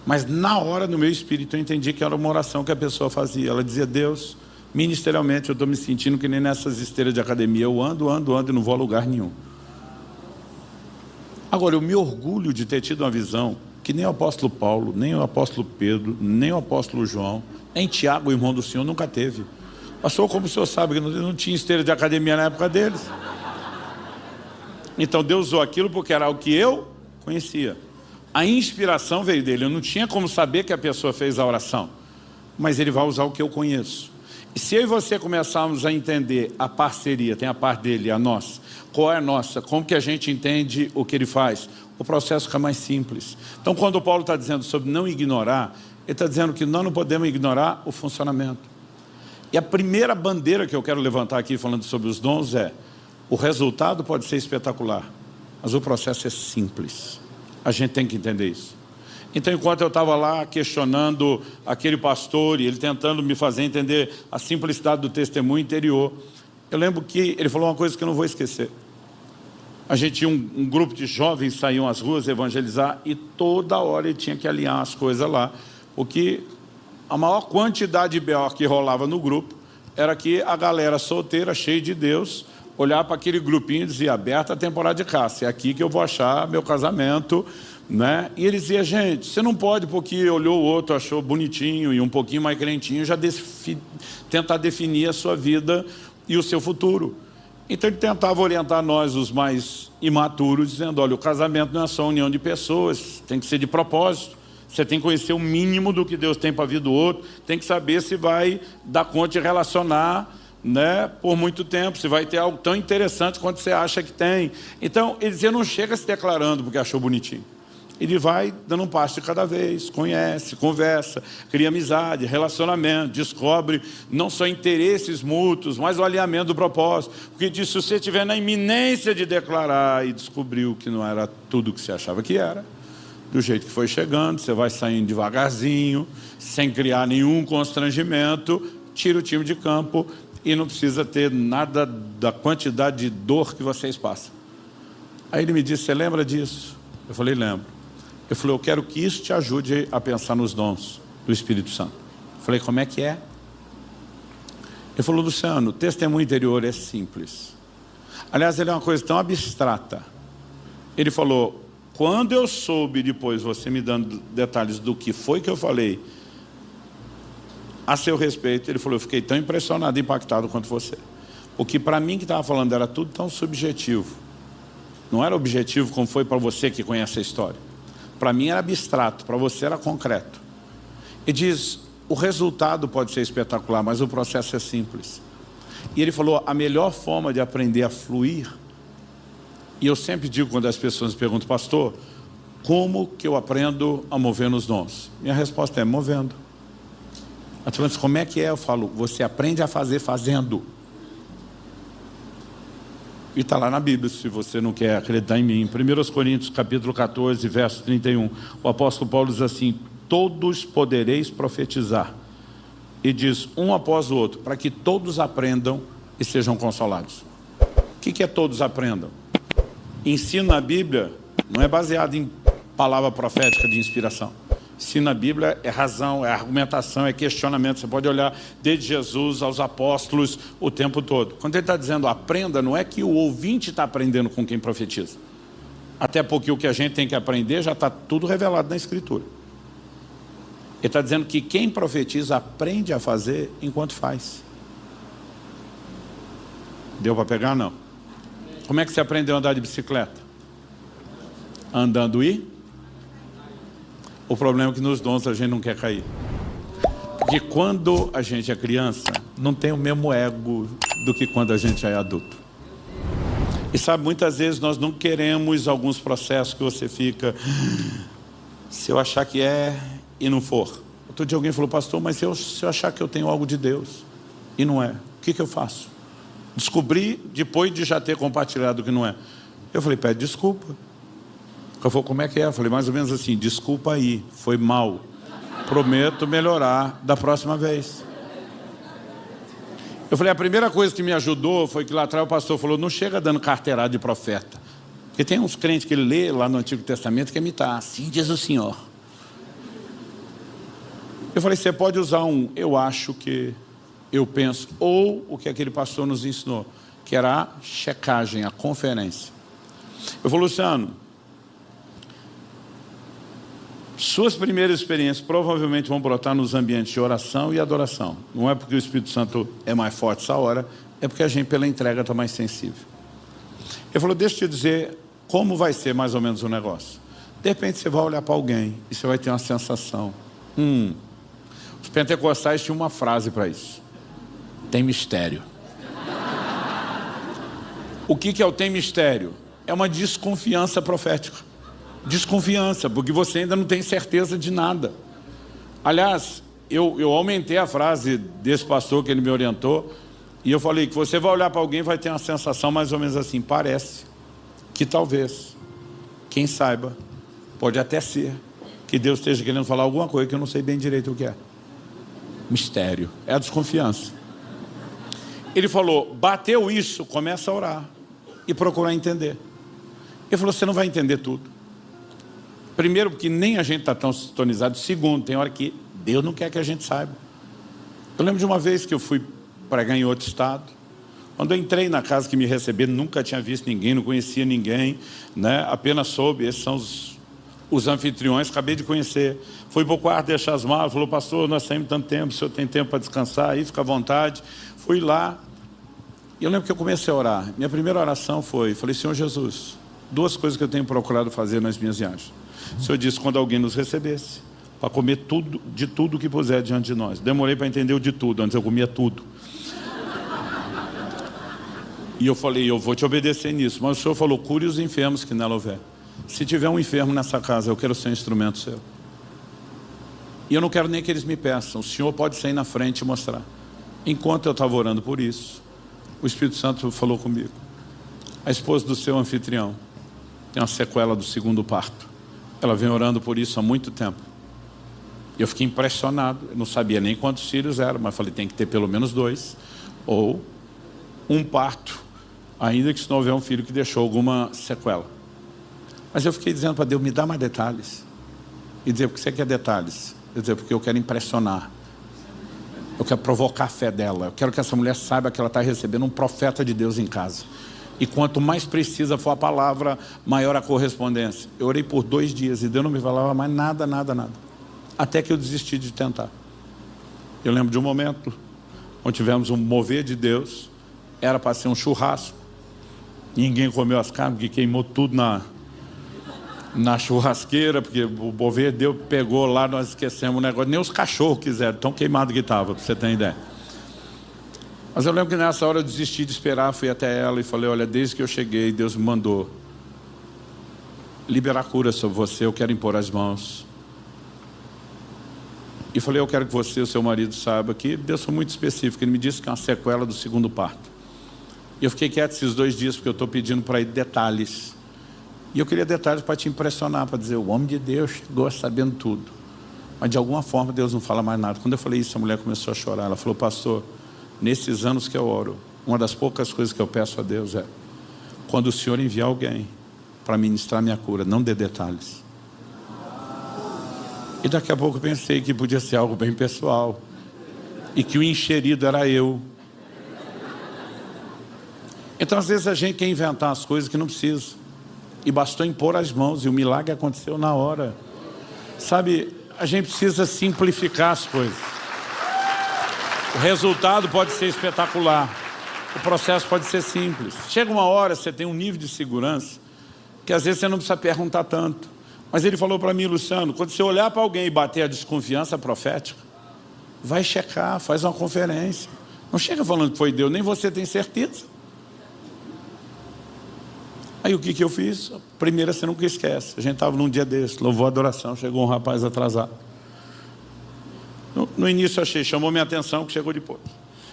Mas na hora, no meu espírito, eu entendi que era uma oração que a pessoa fazia. Ela dizia, Deus, ministerialmente eu estou me sentindo que nem nessas esteiras de academia, eu ando e não vou a lugar nenhum. Agora, eu me orgulho de ter tido uma visão que nem o apóstolo Paulo, nem o apóstolo Pedro, nem o apóstolo João, nem Tiago, o irmão do Senhor, nunca teve. Pastor, como o senhor sabe que não tinha esteira de academia na época deles? Então Deus usou aquilo porque era o que eu conhecia. A inspiração veio dele, eu não tinha como saber que a pessoa fez a oração, mas ele vai usar o que eu conheço. E se eu e você começarmos a entender a parceria, tem a parte dele e a nossa, qual é a nossa, como que a gente entende o que ele faz, o processo fica mais simples. Então quando o Paulo está dizendo sobre não ignorar, ele está dizendo que nós não podemos ignorar o funcionamento. E a primeira bandeira que eu quero levantar aqui falando sobre os dons é, o resultado pode ser espetacular, mas o processo é simples. A gente tem que entender isso. Então, enquanto eu estava lá questionando aquele pastor e ele tentando me fazer entender a simplicidade do testemunho interior, eu lembro que ele falou uma coisa que eu não vou esquecer. A gente tinha um grupo de jovens que saíam às ruas evangelizar e toda hora ele tinha que alinhar as coisas lá, porque a maior quantidade de B.O. que rolava no grupo era que a galera solteira, cheia de Deus, olhar para aquele grupinho e dizer, aberta a temporada de caça, é aqui que eu vou achar meu casamento, né? E ele dizia, gente, você não pode porque olhou o outro, achou bonitinho e um pouquinho mais crentinho, já tentar definir a sua vida e o seu futuro. Então ele tentava orientar nós, os mais imaturos, dizendo, olha, o casamento não é só união de pessoas, tem que ser de propósito. Você tem que conhecer o mínimo do que Deus tem para a vida do outro, tem que saber se vai dar conta de relacionar, né, por muito tempo, se vai ter algo tão interessante quanto você acha que tem. Então ele dizia, não chega se declarando porque achou bonitinho. Ele vai dando um passo de cada vez, conhece, conversa, cria amizade, relacionamento, descobre não só interesses mútuos, mas o alinhamento do propósito. Porque diz, se você estiver na iminência de declarar e descobriu que não era tudo o que você achava que era, do jeito que foi chegando, você vai saindo devagarzinho, sem criar nenhum constrangimento, tira o time de campo e não precisa ter nada da quantidade de dor que vocês passam. Aí ele me disse, você lembra disso? Eu falei, lembro. Ele falou, eu quero que isso te ajude a pensar nos dons do Espírito Santo. Eu falei, como é que é? Ele falou, Luciano, o testemunho interior é simples. Aliás, ele é uma coisa tão abstrata. Ele falou, quando eu soube depois, você me dando detalhes do que foi que eu falei a seu respeito, ele falou, eu fiquei tão impressionado, impactado quanto você. O que para mim que estava falando era tudo tão subjetivo. Não era objetivo como foi para você que conhece a história. Para mim era abstrato, para você era concreto. E diz, o resultado pode ser espetacular, mas o processo é simples. E ele falou, a melhor forma de aprender a fluir, e eu sempre digo quando as pessoas me perguntam, pastor, como que eu aprendo a mover nos dons? Minha resposta é, movendo. Mas como é que é? Eu falo, você aprende a fazer fazendo. E está lá na Bíblia, se você não quer acreditar em mim. 1 Coríntios capítulo 14, verso 31. O apóstolo Paulo diz assim, todos podereis profetizar. E diz, um após o outro, para que todos aprendam e sejam consolados. O que é todos aprendam? Ensino na Bíblia não é baseado em palavra profética de inspiração. Se na Bíblia é razão, é argumentação, é questionamento. Você pode olhar desde Jesus aos apóstolos o tempo todo. Quando ele está dizendo aprenda, não é que o ouvinte está aprendendo com quem profetiza. Até porque o que a gente tem que aprender já está tudo revelado na Escritura. Ele está dizendo que quem profetiza aprende a fazer enquanto faz. Deu para pegar? Não. Como é que você aprendeu a andar de bicicleta? Andando e... O problema é que nos dons a gente não quer cair. Porque quando a gente é criança, não tem o mesmo ego do que quando a gente é adulto. E sabe, muitas vezes nós não queremos alguns processos que você fica... Se eu achar que é e não for. Outro dia alguém falou, pastor, mas se eu achar que eu tenho algo de Deus e não é, o que eu faço? Descobri depois de já ter compartilhado que não é. Eu falei, pede desculpa. Eu falei, como é que é? Eu falei, mais ou menos assim, desculpa aí, foi mal. Prometo melhorar da próxima vez. Eu falei, a primeira coisa que me ajudou foi que lá atrás o pastor falou, não chega dando carteirada de profeta. Porque tem uns crentes que ele lê lá no Antigo Testamento que imitar, assim diz o Senhor. Eu falei, você pode usar eu acho que, eu penso, ou o que aquele pastor nos ensinou, que era a checagem, a conferência. Eu falei, Luciano, suas primeiras experiências provavelmente vão brotar nos ambientes de oração e adoração. Não é porque o Espírito Santo é mais forte essa hora, é porque a gente pela entrega está mais sensível. Ele falou, deixa eu te dizer como vai ser mais ou menos o negócio. De repente você vai olhar para alguém e você vai ter uma sensação. Os pentecostais tinham uma frase para isso. Tem mistério. O que é o tem mistério? É uma desconfiança profética. Desconfiança, porque você ainda não tem certeza de nada. Aliás, eu aumentei a frase desse pastor que ele me orientou, e eu falei que você vai olhar para alguém e vai ter uma sensação mais ou menos assim, parece que talvez, quem saiba, pode até ser que Deus esteja querendo falar alguma coisa que eu não sei bem direito o que é. Mistério, é a desconfiança. Ele falou, bateu isso, começa a orar e procurar entender. Ele falou, você não vai entender tudo. Primeiro, porque nem a gente está tão sintonizado. Segundo, tem hora que Deus não quer que a gente saiba. Eu lembro de uma vez que eu fui pregar em outro estado. Quando eu entrei na casa que me receberam, nunca tinha visto ninguém, não conhecia ninguém, né? Apenas soube, esses são os anfitriões, acabei de conhecer. Fui para o quarto deixar as malas, falou, pastor, nós saímos tanto tempo, o senhor tem tempo para descansar aí, fica à vontade. Fui lá, e eu lembro que eu comecei a orar. Minha primeira oração falei, Senhor Jesus, duas coisas que eu tenho procurado fazer nas minhas viagens. O Senhor disse quando alguém nos recebesse, para comer tudo, de tudo que puser diante de nós. Demorei para entender o de tudo, antes eu comia tudo. E eu falei, eu vou te obedecer nisso. Mas o Senhor falou, cure os enfermos que nela houver. Se tiver um enfermo nessa casa, eu quero ser um instrumento seu. E eu não quero nem que eles me peçam. O Senhor pode sair na frente e mostrar. Enquanto eu estava orando por isso, o Espírito Santo falou comigo. A esposa do seu anfitrião tem uma sequela do segundo parto. Ela vem orando por isso há muito tempo. Eu fiquei impressionado. Eu não sabia nem quantos filhos eram, mas falei, tem que ter pelo menos 2. Ou um parto, ainda que se não houver um filho que deixou alguma sequela. Mas eu fiquei dizendo para Deus, me dá mais detalhes. E dizer, porque você quer detalhes? Eu dizer, porque eu quero impressionar. Eu quero provocar a fé dela. Eu quero que essa mulher saiba que ela está recebendo um profeta de Deus em casa. E quanto mais precisa for a palavra, maior a correspondência. Eu orei por 2 dias e Deus não me falava mais nada. Até que eu desisti de tentar. Eu lembro de um momento onde tivemos um mover de Deus. Era para ser um churrasco. Ninguém comeu as carnes, porque queimou tudo na churrasqueira, porque o mover de Deus pegou lá, nós esquecemos o negócio. Nem os cachorros quiseram, tão queimado que estava, para você ter ideia. Mas eu lembro que nessa hora eu desisti de esperar, fui até ela e falei, olha, desde que eu cheguei, Deus me mandou liberar cura sobre você, eu quero impor as mãos. E falei, eu quero que você e o seu marido saiba que Deus foi muito específico, ele me disse que é uma sequela do segundo parto. E eu fiquei quieto esses 2 dias, porque eu estou pedindo para ir detalhes. E eu queria detalhes para te impressionar, para dizer, o homem de Deus chegou sabendo tudo. Mas de alguma forma Deus não fala mais nada. Quando eu falei isso, a mulher começou a chorar, ela falou, pastor, nesses anos que eu oro, uma das poucas coisas que eu peço a Deus é, quando o Senhor enviar alguém para ministrar minha cura, não dê detalhes. E daqui a pouco eu pensei que podia ser algo bem pessoal. E que o enxerido era eu. Então, às vezes, a gente quer inventar as coisas que não precisa. E bastou impor as mãos e o milagre aconteceu na hora. Sabe, a gente precisa simplificar as coisas. O resultado pode ser espetacular. O processo pode ser simples. Chega uma hora, você tem um nível de segurança que às vezes você não precisa perguntar tanto. Mas ele falou para mim, Luciano, quando você olhar para alguém e bater a desconfiança profética, vai checar, faz uma conferência. Não chega falando que foi Deus, nem você tem certeza. Aí o que eu fiz? Primeiro, você nunca esquece. A gente estava num dia desse, louvou a adoração, chegou um rapaz atrasado. No início achei, chamou minha atenção que chegou depois.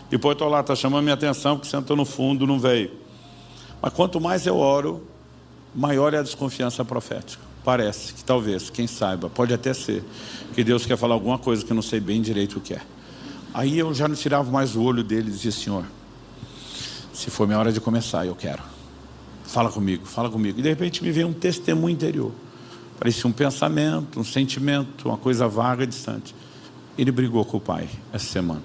Depois estou lá, está chamando minha atenção que sentou no fundo, não veio. Mas quanto mais eu oro, maior é a desconfiança profética. Parece que talvez, quem saiba, pode até ser, que Deus quer falar alguma coisa que eu não sei bem direito o que é. Aí eu já não tirava mais o olho dele e dizia, Senhor, se for minha hora de começar, eu quero. Fala comigo, fala comigo. E de repente me veio um testemunho interior. Parecia um pensamento, um sentimento, uma coisa vaga, distante. Ele brigou com o pai essa semana.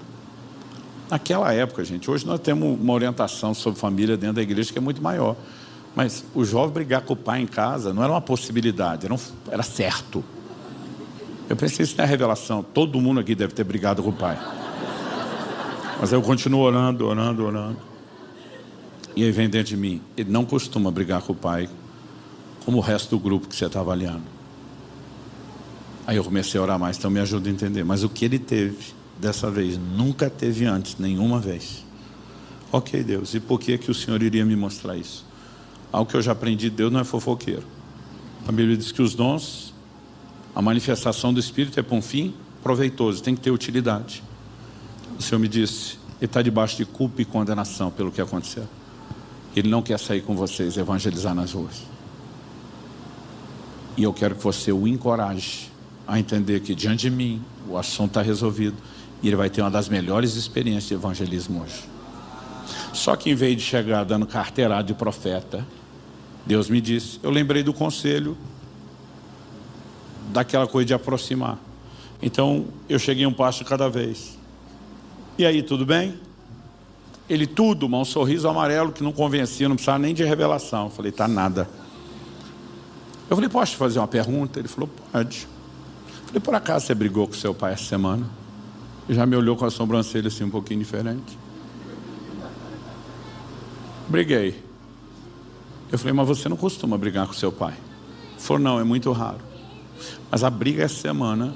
Naquela época, gente, hoje nós temos uma orientação sobre família dentro da igreja que é muito maior. Mas o jovem brigar com o pai em casa não era uma possibilidade, era certo. Eu pensei, isso não é revelação. Todo mundo aqui deve ter brigado com o pai. Mas eu continuo orando. E aí vem dentro de mim, ele não costuma brigar com o pai como o resto do grupo que você está avaliando. Aí eu comecei a orar mais, então me ajuda a entender. Mas o que ele teve dessa vez, nunca teve antes, nenhuma vez. Ok, Deus, e por que o Senhor iria me mostrar isso? Algo que eu já aprendi, Deus não é fofoqueiro. A Bíblia diz que os dons, a manifestação do Espírito é para um fim proveitoso, tem que ter utilidade. O Senhor me disse, ele está debaixo de culpa e condenação pelo que aconteceu. Ele não quer sair com vocês, evangelizar nas ruas. E eu quero que você o encoraje a entender que diante de mim, o assunto está resolvido. E ele vai ter uma das melhores experiências de evangelismo hoje. Só que em vez de chegar dando carteirada de profeta, Deus me disse, eu lembrei do conselho, daquela coisa de aproximar. Então eu cheguei um passo de cada vez. E aí, tudo bem? Ele tudo, um sorriso amarelo que não convencia, não precisava nem de revelação. Eu falei, tá nada. Eu falei, posso te fazer uma pergunta? Ele falou, pode. Eu falei, por acaso você brigou com seu pai essa semana? Ele já me olhou com a sobrancelha assim um pouquinho diferente. Briguei. Eu falei, mas você não costuma brigar com seu pai? Ele falou, não, é muito raro. Mas a briga essa semana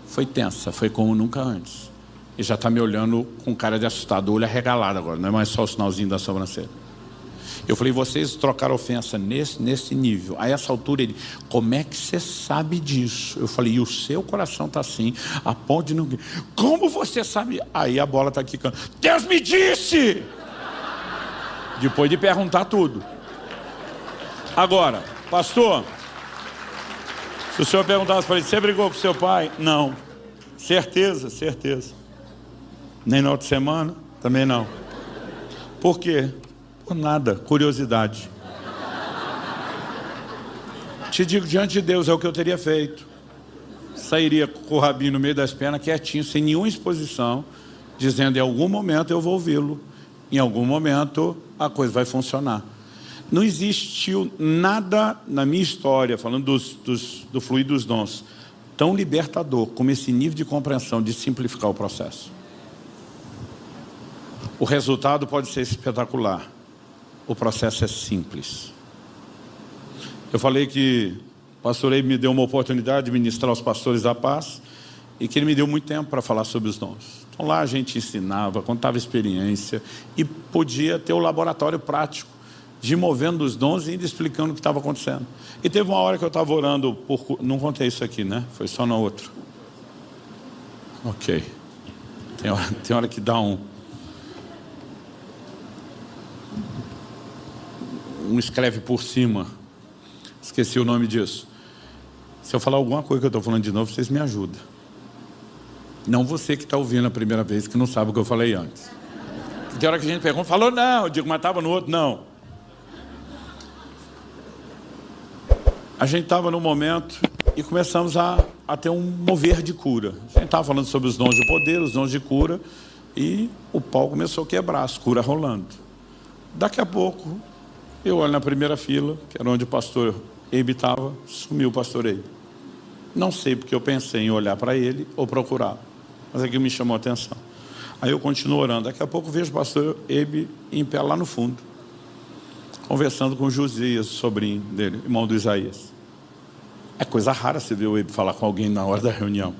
foi tensa, foi como nunca antes. Ele já está me olhando com cara de assustado, olho arregalado agora, não é mais só o sinalzinho da sobrancelha. Eu falei, vocês trocaram ofensa nesse nível. A essa altura ele, como é que você sabe disso? Eu falei, e o seu coração está assim, a ponto de não... Como você sabe? Aí a bola está quicando. Deus me disse! Depois de perguntar tudo. Agora, pastor, se o senhor perguntasse para ele, você brigou com seu pai? Não. Certeza. Nem na outra semana? Também não. Por quê? Por nada, curiosidade. Te digo, diante de Deus, é o que eu teria feito. Sairia com o rabinho no meio das pernas, quietinho, sem nenhuma exposição, dizendo, em algum momento eu vou ouvi-lo. Em algum momento a coisa vai funcionar. Não existiu nada na minha história, falando do fluir dos dons, tão libertador como esse nível de compreensão, de simplificar o processo. O resultado pode ser espetacular. O processo é simples. Eu falei que o pastor Ei me deu uma oportunidade de ministrar aos pastores da paz e que ele me deu muito tempo para falar sobre os dons. Então lá a gente ensinava, contava experiência e podia ter o laboratório prático de movendo os dons e indo explicando o que estava acontecendo. E teve uma hora que eu estava orando, não contei isso aqui, né? Foi só na outra. Ok. Tem hora que dá um escreve por cima. Esqueci o nome disso. Se eu falar alguma coisa que eu estou falando de novo, vocês me ajudam. Não você que está ouvindo a primeira vez, que não sabe o que eu falei antes. Tem hora que a gente pergunta, falou não, eu digo, mas estava no outro, não. A gente estava num momento e começamos a a ter um mover de cura. A gente estava falando sobre os dons de poder, os dons de cura, e o pau começou a quebrar, as curas rolando. Daqui a pouco, eu olho na primeira fila, que era onde o pastor Eibe estava, sumiu o pastor Eibe. Não sei porque eu pensei em olhar para ele ou procurá-lo, mas aquilo me chamou a atenção. Aí eu continuo orando. Daqui a pouco vejo o pastor Eibe em pé lá no fundo, conversando com o Josias, o sobrinho dele, irmão do Isaías. É coisa rara você ver o Eibe falar com alguém na hora da reunião.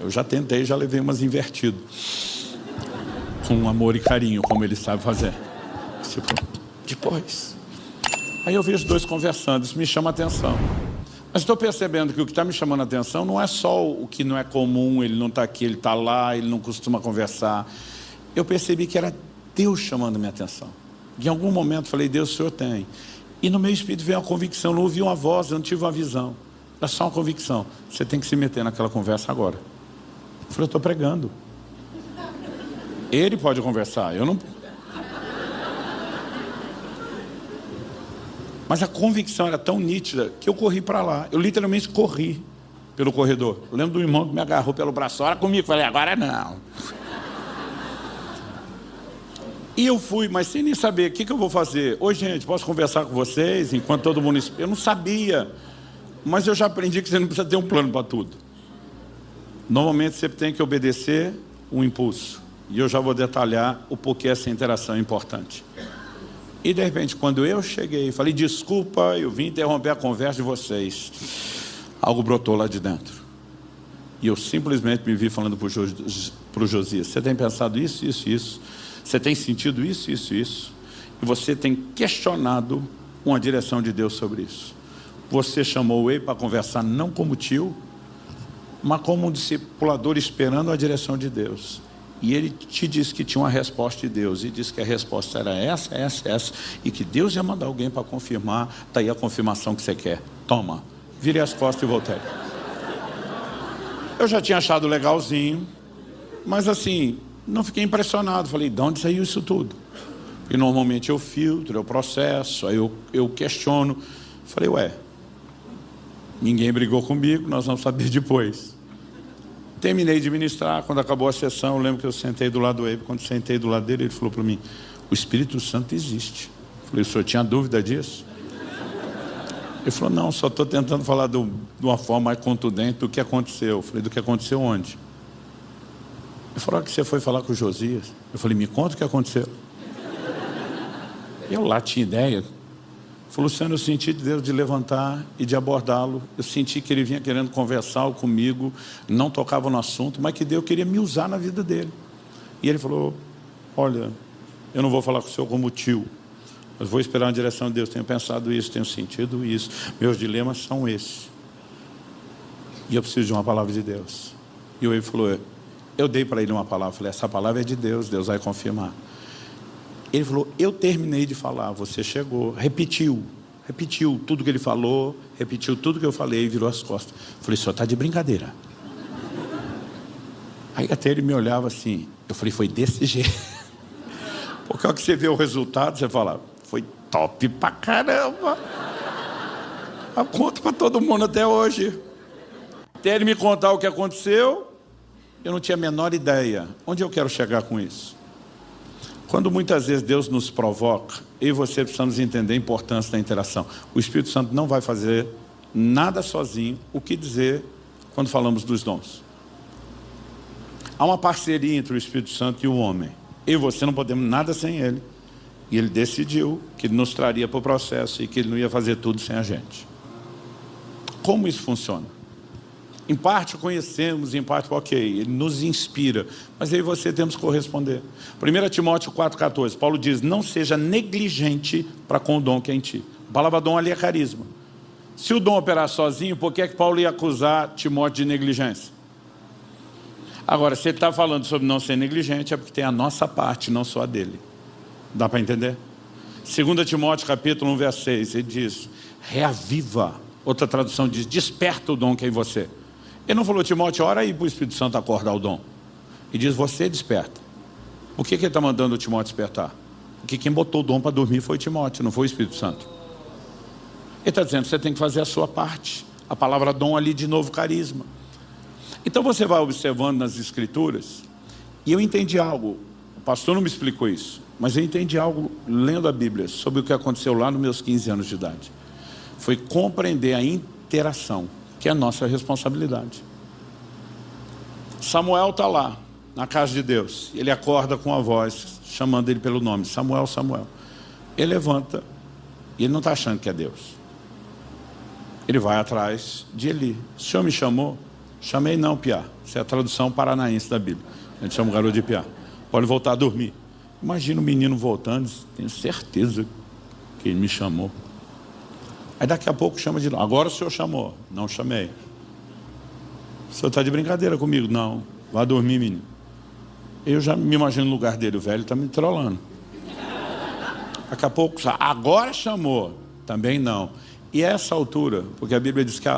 Eu já tentei, já levei umas invertido, com amor e carinho, como ele sabe fazer. Tipo, depois. Aí eu vejo dois conversando, isso me chama a atenção. Mas estou percebendo que o que está me chamando a atenção não é só o que não é comum, ele não está aqui, ele está lá, ele não costuma conversar. Eu percebi que era Deus chamando a minha atenção. Em algum momento falei, Deus, o Senhor tem. E no meu espírito veio uma convicção, eu não ouvi uma voz, eu não tive uma visão. Era só uma convicção. Você tem que se meter naquela conversa agora. Eu falei, eu estou pregando. Ele pode conversar, eu não... Mas a convicção era tão nítida que eu corri para lá. Eu literalmente corri pelo corredor. Eu lembro do irmão que me agarrou pelo braço. Ora comigo. Falei, agora não. E eu fui, mas sem nem saber o que eu vou fazer. Oi, gente, posso conversar com vocês enquanto todo mundo... Eu não sabia. Mas eu já aprendi que você não precisa ter um plano para tudo. Normalmente você tem que obedecer um impulso. E eu já vou detalhar o porquê essa interação é importante. E de repente, quando eu cheguei, falei, desculpa, eu vim interromper a conversa de vocês. Algo brotou lá de dentro. E eu simplesmente me vi falando para o Josias, você tem pensado isso, isso, isso. Você tem sentido isso, isso, isso. E você tem questionado uma direção de Deus sobre isso. Você chamou o Eibe para conversar não como tio, mas como um discipulador esperando a direção de Deus. E ele te disse que tinha uma resposta de Deus, e disse que a resposta era essa, essa, essa, e que Deus ia mandar alguém para confirmar. Está aí a confirmação que você quer. Toma. Virei as costas e voltei. Eu já tinha achado legalzinho, mas assim, não fiquei impressionado. Falei, de onde saiu isso tudo? E normalmente eu filtro, eu processo, aí eu questiono. Falei, ué, ninguém brigou comigo, nós vamos saber depois. Terminei de ministrar, quando acabou a sessão, eu lembro que eu sentei do lado do Eibe. Quando sentei do lado dele, ele falou para mim, o Espírito Santo existe. Eu falei, o senhor tinha dúvida disso? Ele falou, não, só estou tentando falar de uma forma mais contundente do que aconteceu. Eu falei, do que aconteceu onde? Ele falou que você foi falar com o Josias. Eu falei, me conta o que aconteceu. Eu lá tinha ideia. Falou, Luciano, eu senti de Deus de levantar e de abordá-lo. Eu senti que ele vinha querendo conversar comigo, não tocava no assunto, mas que Deus queria me usar na vida dele. E ele falou, olha, eu não vou falar com o senhor como tio, mas vou esperar uma direção de Deus. Tenho pensado isso, tenho sentido isso. Meus dilemas são esses. E eu preciso de uma palavra de Deus. E ele falou, eu dei para ele uma palavra. Eu falei, essa palavra é de Deus, Deus vai confirmar. Ele falou, eu terminei de falar, você chegou, repetiu tudo que ele falou, repetiu tudo que eu falei e virou as costas. Eu falei, senhor está de brincadeira. Aí até ele me olhava assim, eu falei, foi desse jeito. Porque ao que você vê o resultado, você fala, foi top pra caramba. Eu conto para todo mundo até hoje. Até ele me contar o que aconteceu, eu não tinha a menor ideia. Onde eu quero chegar com isso? Quando muitas vezes Deus nos provoca, eu e você precisamos entender a importância da interação. O Espírito Santo não vai fazer nada sozinho. O que dizer quando falamos dos dons? Há uma parceria entre o Espírito Santo e o homem. Eu e você não podemos nada sem ele. E ele decidiu que ele nos traria para o processo e que ele não ia fazer tudo sem a gente. Como isso funciona? Em parte conhecemos, em parte, ok, ele nos inspira, mas aí você temos que corresponder. 1 Timóteo 4,14, Paulo diz, não seja negligente para com o dom que é em ti. A palavra dom ali é carisma. Se o dom operar sozinho, por que é que Paulo ia acusar Timóteo de negligência? Agora, se ele está falando sobre não ser negligente, é porque tem a nossa parte, não só a dele. Dá para entender? 2 Timóteo capítulo 1, verso 6, ele diz, reaviva. Outra tradução diz, desperta o dom que é em você. Ele não falou, Timóteo, ora aí para o Espírito Santo acordar o dom. Ele diz, você desperta. Por que ele está mandando o Timóteo despertar? Porque quem botou o dom para dormir foi Timóteo, não foi o Espírito Santo. Ele está dizendo, você tem que fazer a sua parte. A palavra dom ali de novo, carisma. Então você vai observando nas escrituras, e eu entendi algo, o pastor não me explicou isso, mas eu entendi algo lendo a Bíblia sobre o que aconteceu lá nos meus 15 anos de idade. Foi compreender a interação, que é a nossa responsabilidade. Samuel está lá, na casa de Deus, ele acorda com a voz, chamando ele pelo nome, Samuel, Samuel. Ele levanta, e ele não está achando que é Deus. Ele vai atrás de Eli. O senhor me chamou? Chamei não, Piá. Essa é a tradução paranaense da Bíblia. A gente chama o garoto de Piá. Pode voltar a dormir. Imagina o menino voltando, tenho certeza que ele me chamou. Aí daqui a pouco chama de novo. Agora o senhor chamou. Não chamei. O senhor está de brincadeira comigo? Não. Vá dormir, menino. Eu já me imagino no lugar dele. O velho está me trollando. Daqui a pouco, agora chamou. Também não. E a essa altura, porque a Bíblia diz que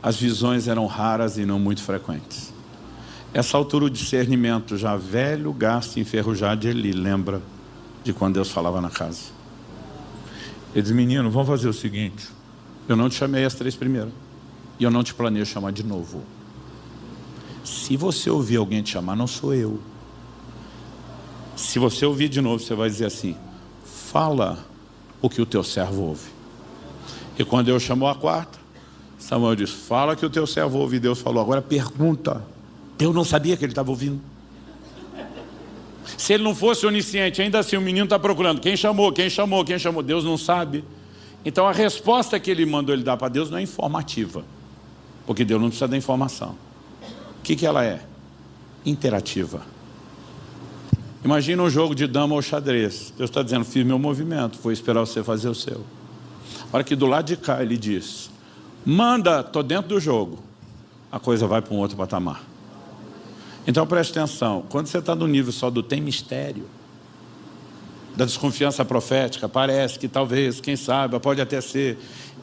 as visões eram raras e não muito frequentes. Essa altura o discernimento já velho, gasto e enferrujado de Eli, lembra de quando Deus falava na casa. Ele diz, menino, vamos fazer o seguinte, eu não te chamei as 3 primeiras, e eu não te planejo chamar de novo. Se você ouvir alguém te chamar, não sou eu. Se você ouvir de novo, você vai dizer assim, fala o que o teu servo ouve. E quando Deus chamou a 4ª, Samuel disse, fala que o teu servo ouve. E Deus falou, agora pergunta. Deus não sabia que ele estava ouvindo. Se ele não fosse onisciente, ainda assim o menino está procurando. Quem chamou, quem chamou, quem chamou? Deus não sabe. Então a resposta que ele mandou ele dar para Deus não é informativa. Porque Deus não precisa da informação. O que ela é? Interativa. Imagina um jogo de dama ou xadrez. Deus está dizendo, fiz meu movimento, vou esperar você fazer o seu. A hora que do lado de cá ele diz, manda, estou dentro do jogo, a coisa vai para um outro patamar. Então preste atenção, quando você está no nível só do tem mistério, da desconfiança profética, parece que talvez, quem sabe, pode até ser,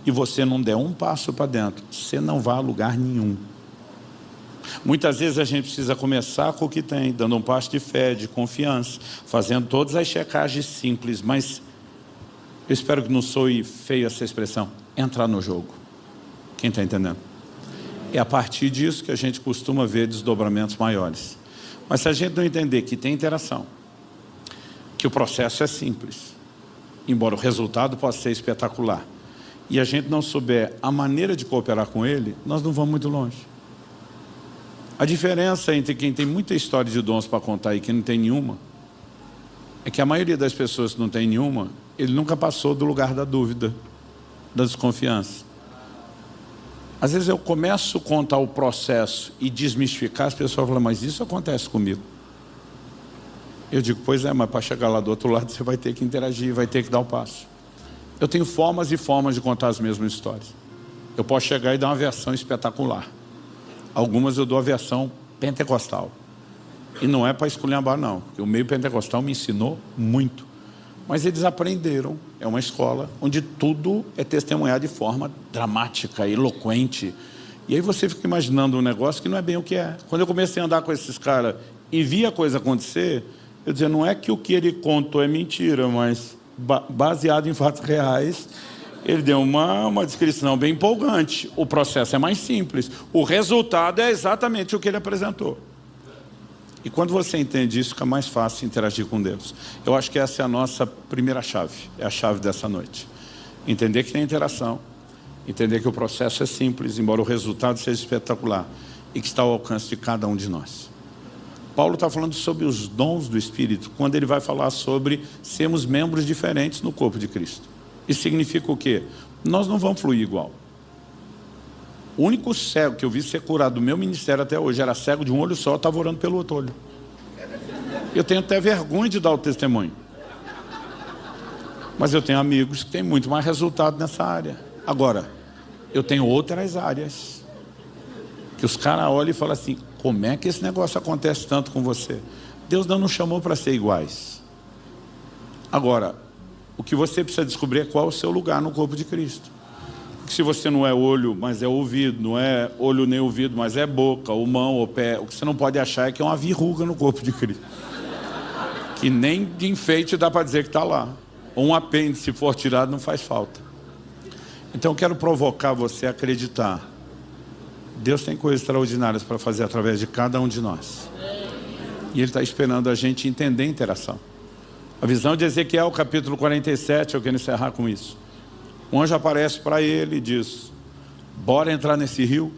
e você não der um passo para dentro, você não vai a lugar nenhum. Muitas vezes a gente precisa começar com o que tem, dando um passo de fé, de confiança, fazendo todas as checagens simples, mas eu espero que não soe feio essa expressão, entrar no jogo. Quem está entendendo? É a partir disso que a gente costuma ver desdobramentos maiores. Mas se a gente não entender que tem interação, que o processo é simples, embora o resultado possa ser espetacular, e a gente não souber a maneira de cooperar com ele, nós não vamos muito longe. A diferença entre quem tem muita história de dons para contar e quem não tem nenhuma, é que a maioria das pessoas que não tem nenhuma, ele nunca passou do lugar da dúvida, da desconfiança. Às vezes eu começo a contar o processo e desmistificar, as pessoas falam, mas isso acontece comigo. Eu digo, pois é, mas para chegar lá do outro lado você vai ter que interagir, vai ter que dar o passo. Eu tenho formas e formas de contar as mesmas histórias. Eu posso chegar e dar uma versão espetacular. Algumas eu dou a versão pentecostal. E não é para esculhambar não, porque o meio pentecostal me ensinou muito. Mas eles aprenderam, é uma escola onde tudo é testemunhado de forma dramática, eloquente. E aí você fica imaginando um negócio que não é bem o que é. Quando eu comecei a andar com esses caras e vi a coisa acontecer, eu dizia, não é que o que ele contou é mentira, mas baseado em fatos reais, ele deu uma descrição bem empolgante. O processo é mais simples. O resultado é exatamente o que ele apresentou. E quando você entende isso, fica mais fácil interagir com Deus. Eu acho que essa é a nossa primeira chave, é a chave dessa noite. Entender que tem interação, entender que o processo é simples, embora o resultado seja espetacular, e que está ao alcance de cada um de nós. Paulo está falando sobre os dons do Espírito, quando ele vai falar sobre sermos membros diferentes no corpo de Cristo. Isso significa o quê? Nós não vamos fluir igual. O único cego que eu vi ser curado do meu ministério até hoje era cego de um olho só, estava orando pelo outro olho. Eu tenho até vergonha de dar o testemunho. Mas eu tenho amigos que têm muito mais resultado nessa área. Agora, eu tenho outras áreas que os caras olham e falam assim, como é que esse negócio acontece tanto com você? Deus não nos chamou para ser iguais. Agora, o que você precisa descobrir é qual é o seu lugar no corpo de Cristo. Porque se você não é olho, mas é ouvido, não é olho nem ouvido, mas é boca, ou mão, ou pé, o que você não pode achar é que é uma verruga no corpo de Cristo. Que nem de enfeite dá para dizer que está lá. Ou um apêndice, se for tirado, não faz falta. Então eu quero provocar você a acreditar. Deus tem coisas extraordinárias para fazer através de cada um de nós. E Ele está esperando a gente entender a interação. A visão de Ezequiel, capítulo 47, eu quero encerrar com isso. Um anjo aparece para ele e diz: bora entrar nesse rio?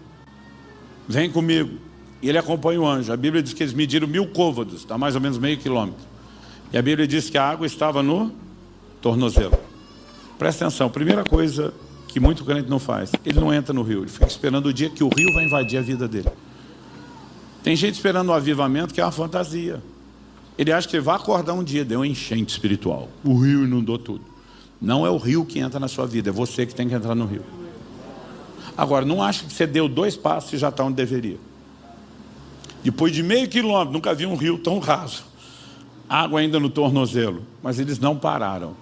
Vem comigo. E ele acompanha o anjo. A Bíblia diz que eles mediram 1000 côvados, dá mais ou menos meio quilômetro. E a Bíblia diz que a água estava no tornozelo. Presta atenção, primeira coisa que muito crente não faz, ele não entra no rio, ele fica esperando o dia que o rio vai invadir a vida dele. Tem gente esperando o avivamento, que é uma fantasia. Ele acha que ele vai acordar um dia, deu uma enchente espiritual, o rio inundou tudo. Não é o rio que entra na sua vida, é você que tem que entrar no rio. Agora, não acha que você deu 2 passos e já está onde deveria. Depois de meio quilômetro, nunca vi um rio tão raso, água ainda no tornozelo, mas eles não pararam.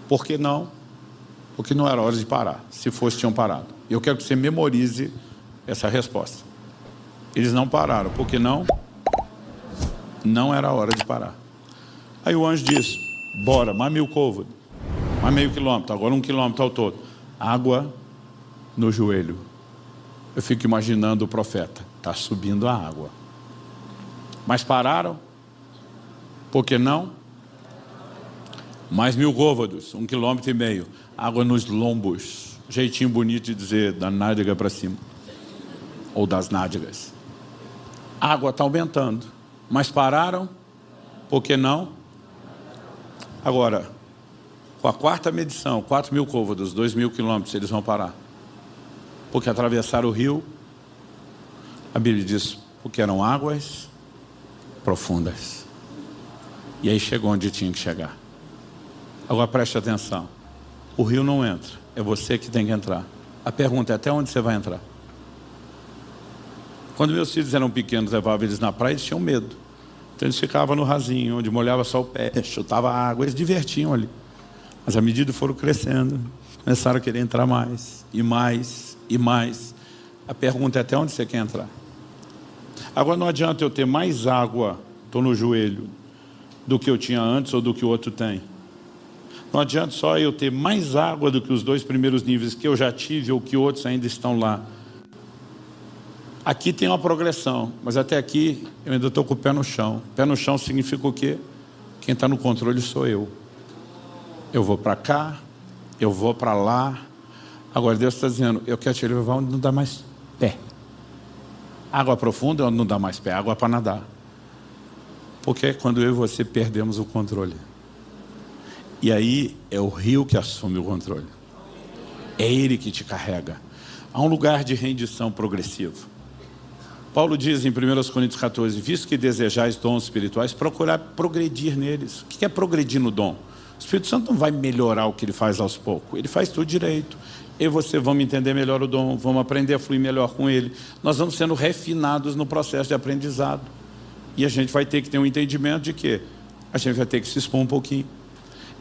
Por que não? Porque não era hora de parar. Se fosse, tinham parado. Eu quero que você memorize essa resposta. Eles não pararam. Por que não? Não era hora de parar. Aí o anjo disse: bora, mais 1000 côvados, mais meio quilômetro, agora 1 quilômetro ao todo. Água no joelho. Eu fico imaginando o profeta. Está subindo a água. Mas pararam? Por que não? Mais 1000 côvados, 1,5 km. Água nos lombos. Jeitinho bonito de dizer, da nádega para cima. Ou das nádegas. A água está aumentando. Mas pararam? Por que não? Agora, com a 4ª medição, 4.000 côvados, 2.000 quilômetros, eles vão parar. Porque atravessaram o rio. A Bíblia diz, porque eram águas profundas. E aí chegou onde tinha que chegar. Agora preste atenção. O rio não entra, é você que tem que entrar. A pergunta é: até onde você vai entrar? Quando meus filhos eram pequenos, levava eles na praia, eles tinham medo. Então eles ficavam no rasinho, onde molhava só o pé, chutava água, eles divertiam ali. Mas à medida que foram crescendo, começaram a querer entrar mais, e mais, e mais. A pergunta é: até onde você quer entrar? Agora não adianta eu ter mais água, estou no joelho, do que eu tinha antes ou do que o outro tem. Não adianta só eu ter mais água do que os 2 primeiros níveis que eu já tive ou que outros ainda estão lá. Aqui tem uma progressão, mas até aqui eu ainda estou com o pé no chão. Pé no chão significa o quê? Quem está no controle sou eu. Eu vou para cá, eu vou para lá. Agora Deus está dizendo: eu quero te levar onde não dá mais pé. Água profunda é onde não dá mais pé, água para nadar. Porque é quando eu e você perdemos o controle. E aí é o rio que assume o controle. É ele que te carrega. Há um lugar de rendição progressivo. Paulo diz em 1 Coríntios 14: visto que desejais dons espirituais, procurar progredir neles. O que é progredir no dom? O Espírito Santo não vai melhorar o que ele faz aos poucos. Ele faz tudo direito. Eu e você vamos entender melhor o dom, vamos aprender a fluir melhor com ele. Nós vamos sendo refinados no processo de aprendizado. E a gente vai ter que ter um entendimento de que a gente vai ter que se expor um pouquinho.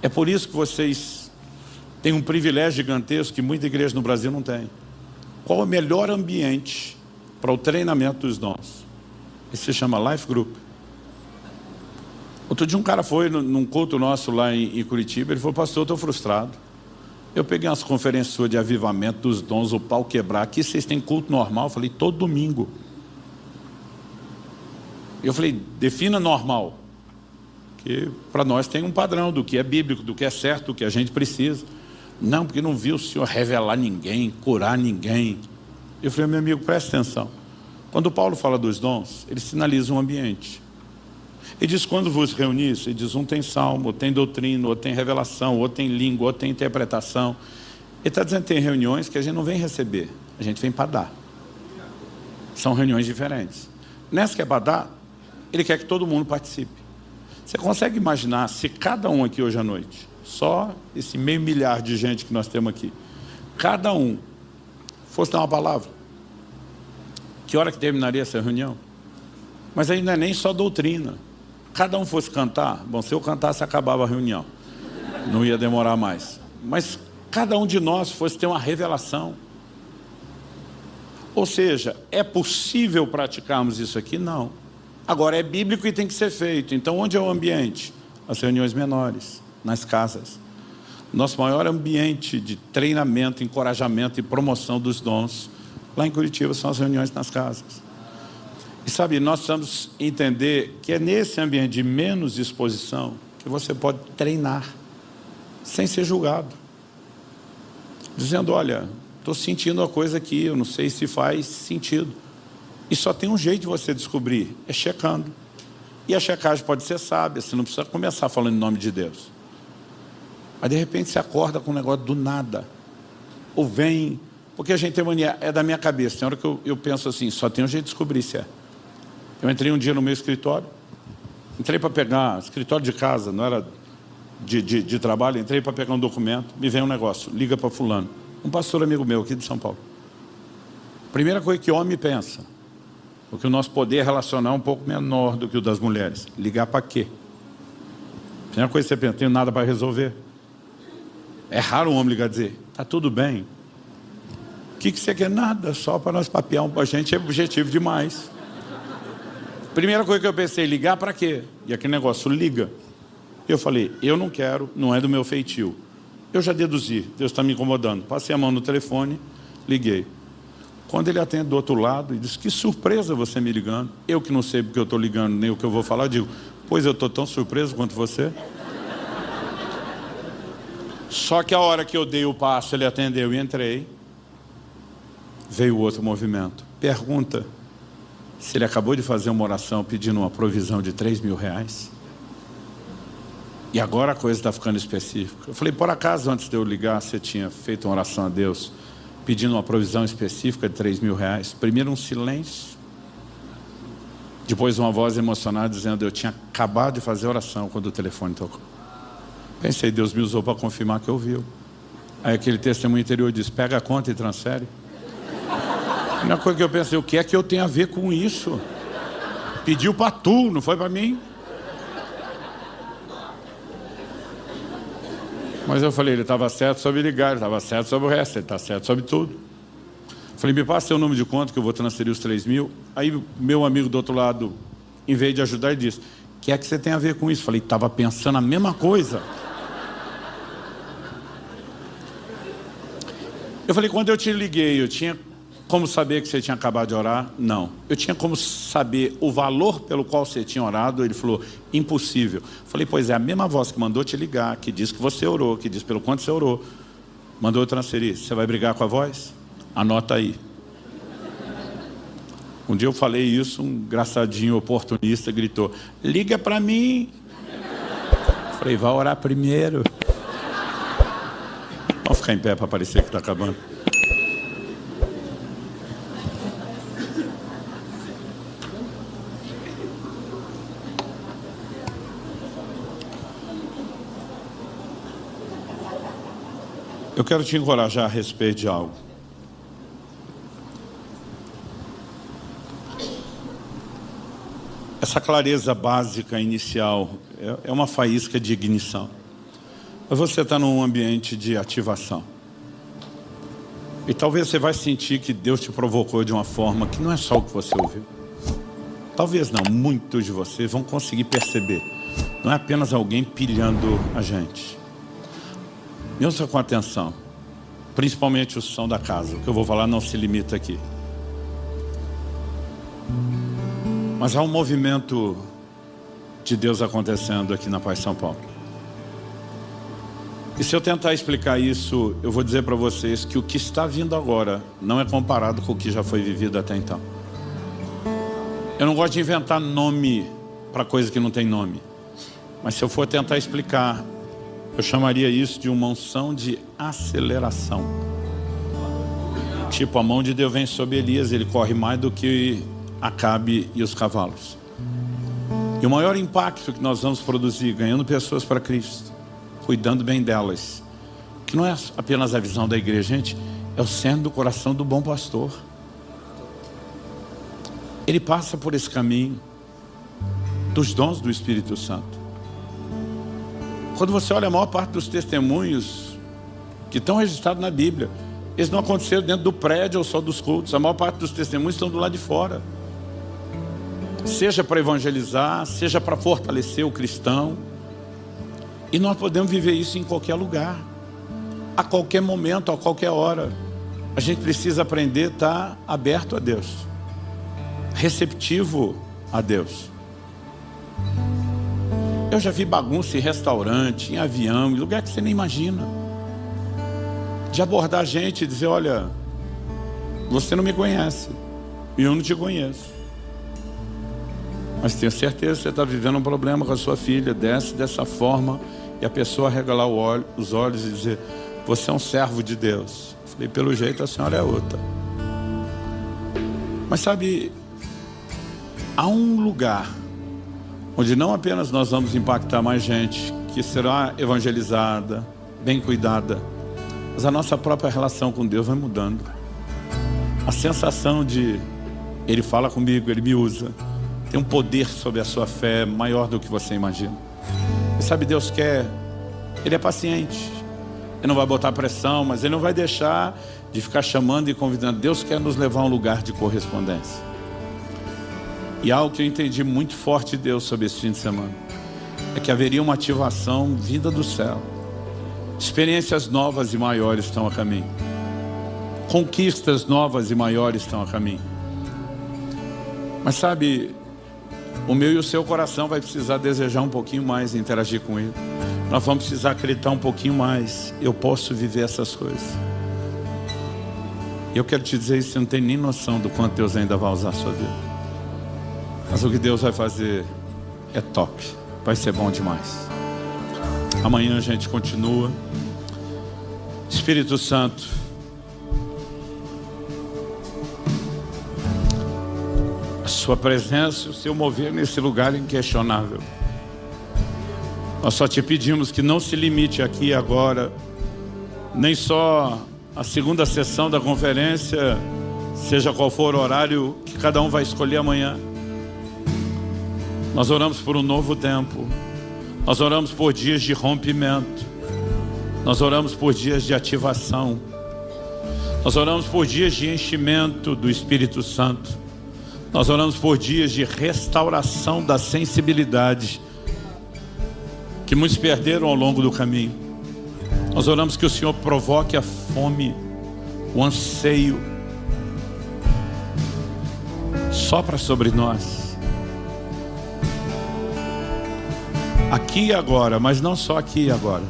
É por isso que vocês têm um privilégio gigantesco que muita igreja no Brasil não tem. Qual é o melhor ambiente para o treinamento dos dons? Isso se chama Life Group. Outro dia um cara foi num culto nosso lá em Curitiba. Ele falou: pastor, eu estou frustrado. Eu peguei umas conferências suas de avivamento dos dons, o pau quebrar. Aqui vocês têm culto normal? Eu falei: todo domingo. Eu falei: defina normal. Porque para nós tem um padrão do que é bíblico, do que é certo, do que a gente precisa. Não, porque não viu o Senhor revelar ninguém, curar ninguém. Eu falei: meu amigo, presta atenção. Quando Paulo fala dos dons, ele sinaliza um ambiente. Ele diz: quando vos reunis, ele diz, um tem salmo, outro tem doutrina, outro tem revelação, outro tem língua, outro tem interpretação. Ele está dizendo que tem reuniões que a gente não vem receber, a gente vem para dar. São reuniões diferentes. Nessa que é para dar, ele quer que todo mundo participe. Você consegue imaginar se cada um aqui hoje à noite, só esse 500 mil de gente que nós temos aqui, cada um fosse dar uma palavra? Que hora que terminaria essa reunião? Mas aí não é nem só doutrina. Cada um fosse cantar, bom, se eu cantasse acabava a reunião, não ia demorar mais. Mas cada um de nós fosse ter uma revelação. Ou seja, é possível praticarmos isso aqui? Não. Agora é bíblico e tem que ser feito. Então onde é o ambiente? As reuniões menores, nas casas. Nosso maior ambiente de treinamento, encorajamento e promoção dos dons, lá em Curitiba, são as reuniões nas casas. E sabe, nós precisamos entender que é nesse ambiente de menos exposição que você pode treinar, sem ser julgado. Dizendo, olha, estou sentindo uma coisa aqui, eu não sei se faz sentido. E só tem um jeito de você descobrir, é checando. E a checagem pode ser sábia, você não precisa começar falando em nome de Deus. Mas de repente você acorda com um negócio do nada. Ou vem, porque a gente tem mania, é da minha cabeça. Tem hora que eu penso assim, só tem um jeito de descobrir se é. Eu entrei um dia no meu escritório, entrei para pegar, escritório de casa, não era de trabalho, entrei para pegar um documento, me vem um negócio, liga para fulano. Um pastor amigo meu aqui de São Paulo. Primeira coisa que homem pensa, porque o nosso poder relacional é um pouco menor do que o das mulheres. Ligar para quê? Primeira coisa que você pensa, tenho nada para resolver. É raro um homem ligar e dizer, está tudo bem. O que você quer? Nada, só para nós papear a gente é objetivo demais. Primeira coisa que eu pensei, ligar para quê? E aquele negócio, liga. Eu falei, eu não quero, não é do meu feitio. Eu já deduzi, Deus está me incomodando. Passei a mão no telefone, liguei. Quando ele atende do outro lado e diz, que surpresa você me ligando. Eu que não sei porque eu estou ligando, nem o que eu vou falar, digo, pois eu estou tão surpreso quanto você. Só que a hora que eu dei o passo, ele atendeu e entrei. Veio outro movimento. Pergunta se ele acabou de fazer uma oração pedindo uma provisão de 3 mil reais. E agora a coisa está ficando específica. Eu falei, por acaso antes de eu ligar, você tinha feito uma oração a Deus pedindo uma provisão específica de 3 mil reais? Primeiro um silêncio. Depois uma voz emocionada dizendo, eu tinha acabado de fazer oração quando o telefone tocou. Pensei, Deus me usou para confirmar que ouviu. Aí aquele testemunho interior diz, pega a conta e transfere. A primeira coisa que eu pensei, o que é que eu tenho a ver com isso? Pediu para tu, não foi para mim? Mas eu falei, ele estava certo sobre ligar, ele estava certo sobre o resto, ele está certo sobre tudo. Falei, me passa seu número de conta que eu vou transferir os 3 mil. Aí meu amigo do outro lado, em vez de ajudar, ele disse, o que é que você tem a ver com isso? Falei, estava pensando a mesma coisa. Eu falei, quando eu te liguei, eu tinha como saber que você tinha acabado de orar? Não. Eu tinha como saber o valor pelo qual você tinha orado? Ele falou, impossível. Falei, pois é, a mesma voz que mandou te ligar, que diz que você orou, que diz pelo quanto você orou, mandou eu transferir. Você vai brigar com a voz? Anota aí. Um dia eu falei isso, um engraçadinho oportunista gritou, liga para mim. Falei, vai orar primeiro. Vamos ficar em pé para parecer que está acabando. Eu quero te encorajar a respeito de algo. Essa clareza básica inicial é uma faísca de ignição. Mas você está num ambiente de ativação. E talvez você vai sentir que Deus te provocou de uma forma que não é só o que você ouviu. Talvez não, muitos de vocês vão conseguir perceber. Não é apenas alguém pilhando a gente. Me ouça com atenção, principalmente o som da casa. O que eu vou falar não se limita aqui. Mas há um movimento de Deus acontecendo aqui na Paz São Paulo. E se eu tentar explicar isso, eu vou dizer para vocês que o que está vindo agora não é comparado com o que já foi vivido até então. Eu não gosto de inventar nome para coisa que não tem nome. Mas se eu for tentar explicar, eu chamaria isso de uma unção de aceleração. Tipo, a mão de Deus vem sobre Elias, ele corre mais do que Acabe e os cavalos. E o maior impacto que nós vamos produzir, ganhando pessoas para Cristo, cuidando bem delas, que não é apenas a visão da igreja, gente, é o centro do coração do bom pastor. Ele passa por esse caminho dos dons do Espírito Santo. Quando você olha a maior parte dos testemunhos que estão registrados na Bíblia, eles não aconteceram dentro do prédio ou só dos cultos. A maior parte dos testemunhos estão do lado de fora. Seja para evangelizar, seja para fortalecer o cristão. E nós podemos viver isso em qualquer lugar. A qualquer momento, a qualquer hora, a gente precisa aprender a estar aberto a Deus, receptivo a Deus. Eu já vi bagunça em restaurante, em avião, em lugar que você nem imagina. De abordar a gente e dizer, olha, você não me conhece, e eu não te conheço. Mas tenho certeza que você está vivendo um problema com a sua filha, desce dessa forma, e a pessoa regalar os olhos e dizer, você é um servo de Deus. Eu falei, pelo jeito a senhora é outra. Mas sabe, há um lugar onde não apenas nós vamos impactar mais gente, que será evangelizada, bem cuidada, mas a nossa própria relação com Deus vai mudando. A sensação de, Ele fala comigo, Ele me usa, tem um poder sobre a sua fé maior do que você imagina. E sabe, Deus quer, Ele é paciente, Ele não vai botar pressão, mas Ele não vai deixar de ficar chamando e convidando. Deus quer nos levar a um lugar de correspondência. E algo que eu entendi muito forte de Deus sobre esse fim de semana é que haveria uma ativação vinda do céu. Experiências novas e maiores estão a caminho. Conquistas novas e maiores estão a caminho. Mas sabe, o meu e o seu coração vai precisar desejar um pouquinho mais e interagir com Ele. Nós vamos precisar acreditar um pouquinho mais. Eu posso viver essas coisas. E eu quero te dizer isso, você não tem nem noção do quanto Deus ainda vai usar a sua vida. Mas o que Deus vai fazer é top. Vai ser bom demais. Amanhã a gente continua. Espírito Santo, a sua presença, o seu mover nesse lugar inquestionável. Nós só te pedimos que não se limite aqui agora, nem só a segunda sessão da conferência, seja qual for o horário que cada um vai escolher amanhã. Nós oramos por um novo tempo. Nós oramos por dias de rompimento. Nós oramos por dias de ativação. Nós oramos por dias de enchimento do Espírito Santo. Nós oramos por dias de restauração da sensibilidade que muitos perderam ao longo do caminho. Nós oramos que o Senhor provoque a fome, o anseio. Sopra sobre nós. Aqui e agora, mas não só aqui e agora.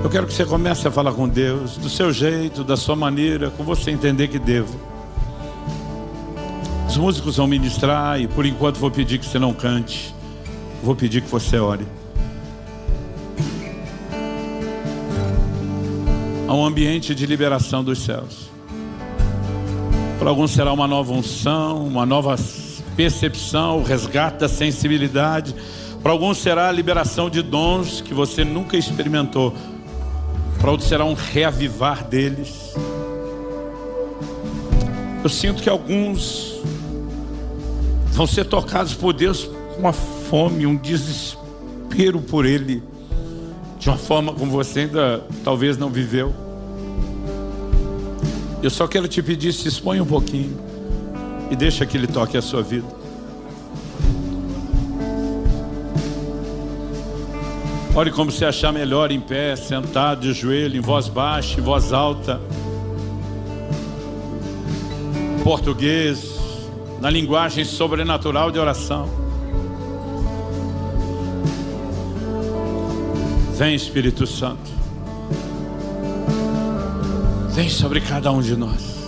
Eu quero que você comece a falar com Deus, do seu jeito, da sua maneira, como você entender que devo. Os músicos vão ministrar e por enquanto vou pedir que você não cante. Vou pedir que você ore. Há um ambiente de liberação dos céus. Para alguns será uma nova unção, uma nova percepção, o resgate da sensibilidade. Para alguns será a liberação de dons que você nunca experimentou. Para outros será um reavivar deles. Eu sinto que alguns vão ser tocados por Deus com uma fome, um desespero por Ele, de uma forma como você ainda talvez não viveu. Eu só quero te pedir, se expõe um pouquinho e deixa que Ele toque a sua vida. Ore como você achar melhor, em pé, sentado, de joelho, em voz baixa, em voz alta. Português, na linguagem sobrenatural de oração. Vem, Espírito Santo. Vem sobre cada um de nós.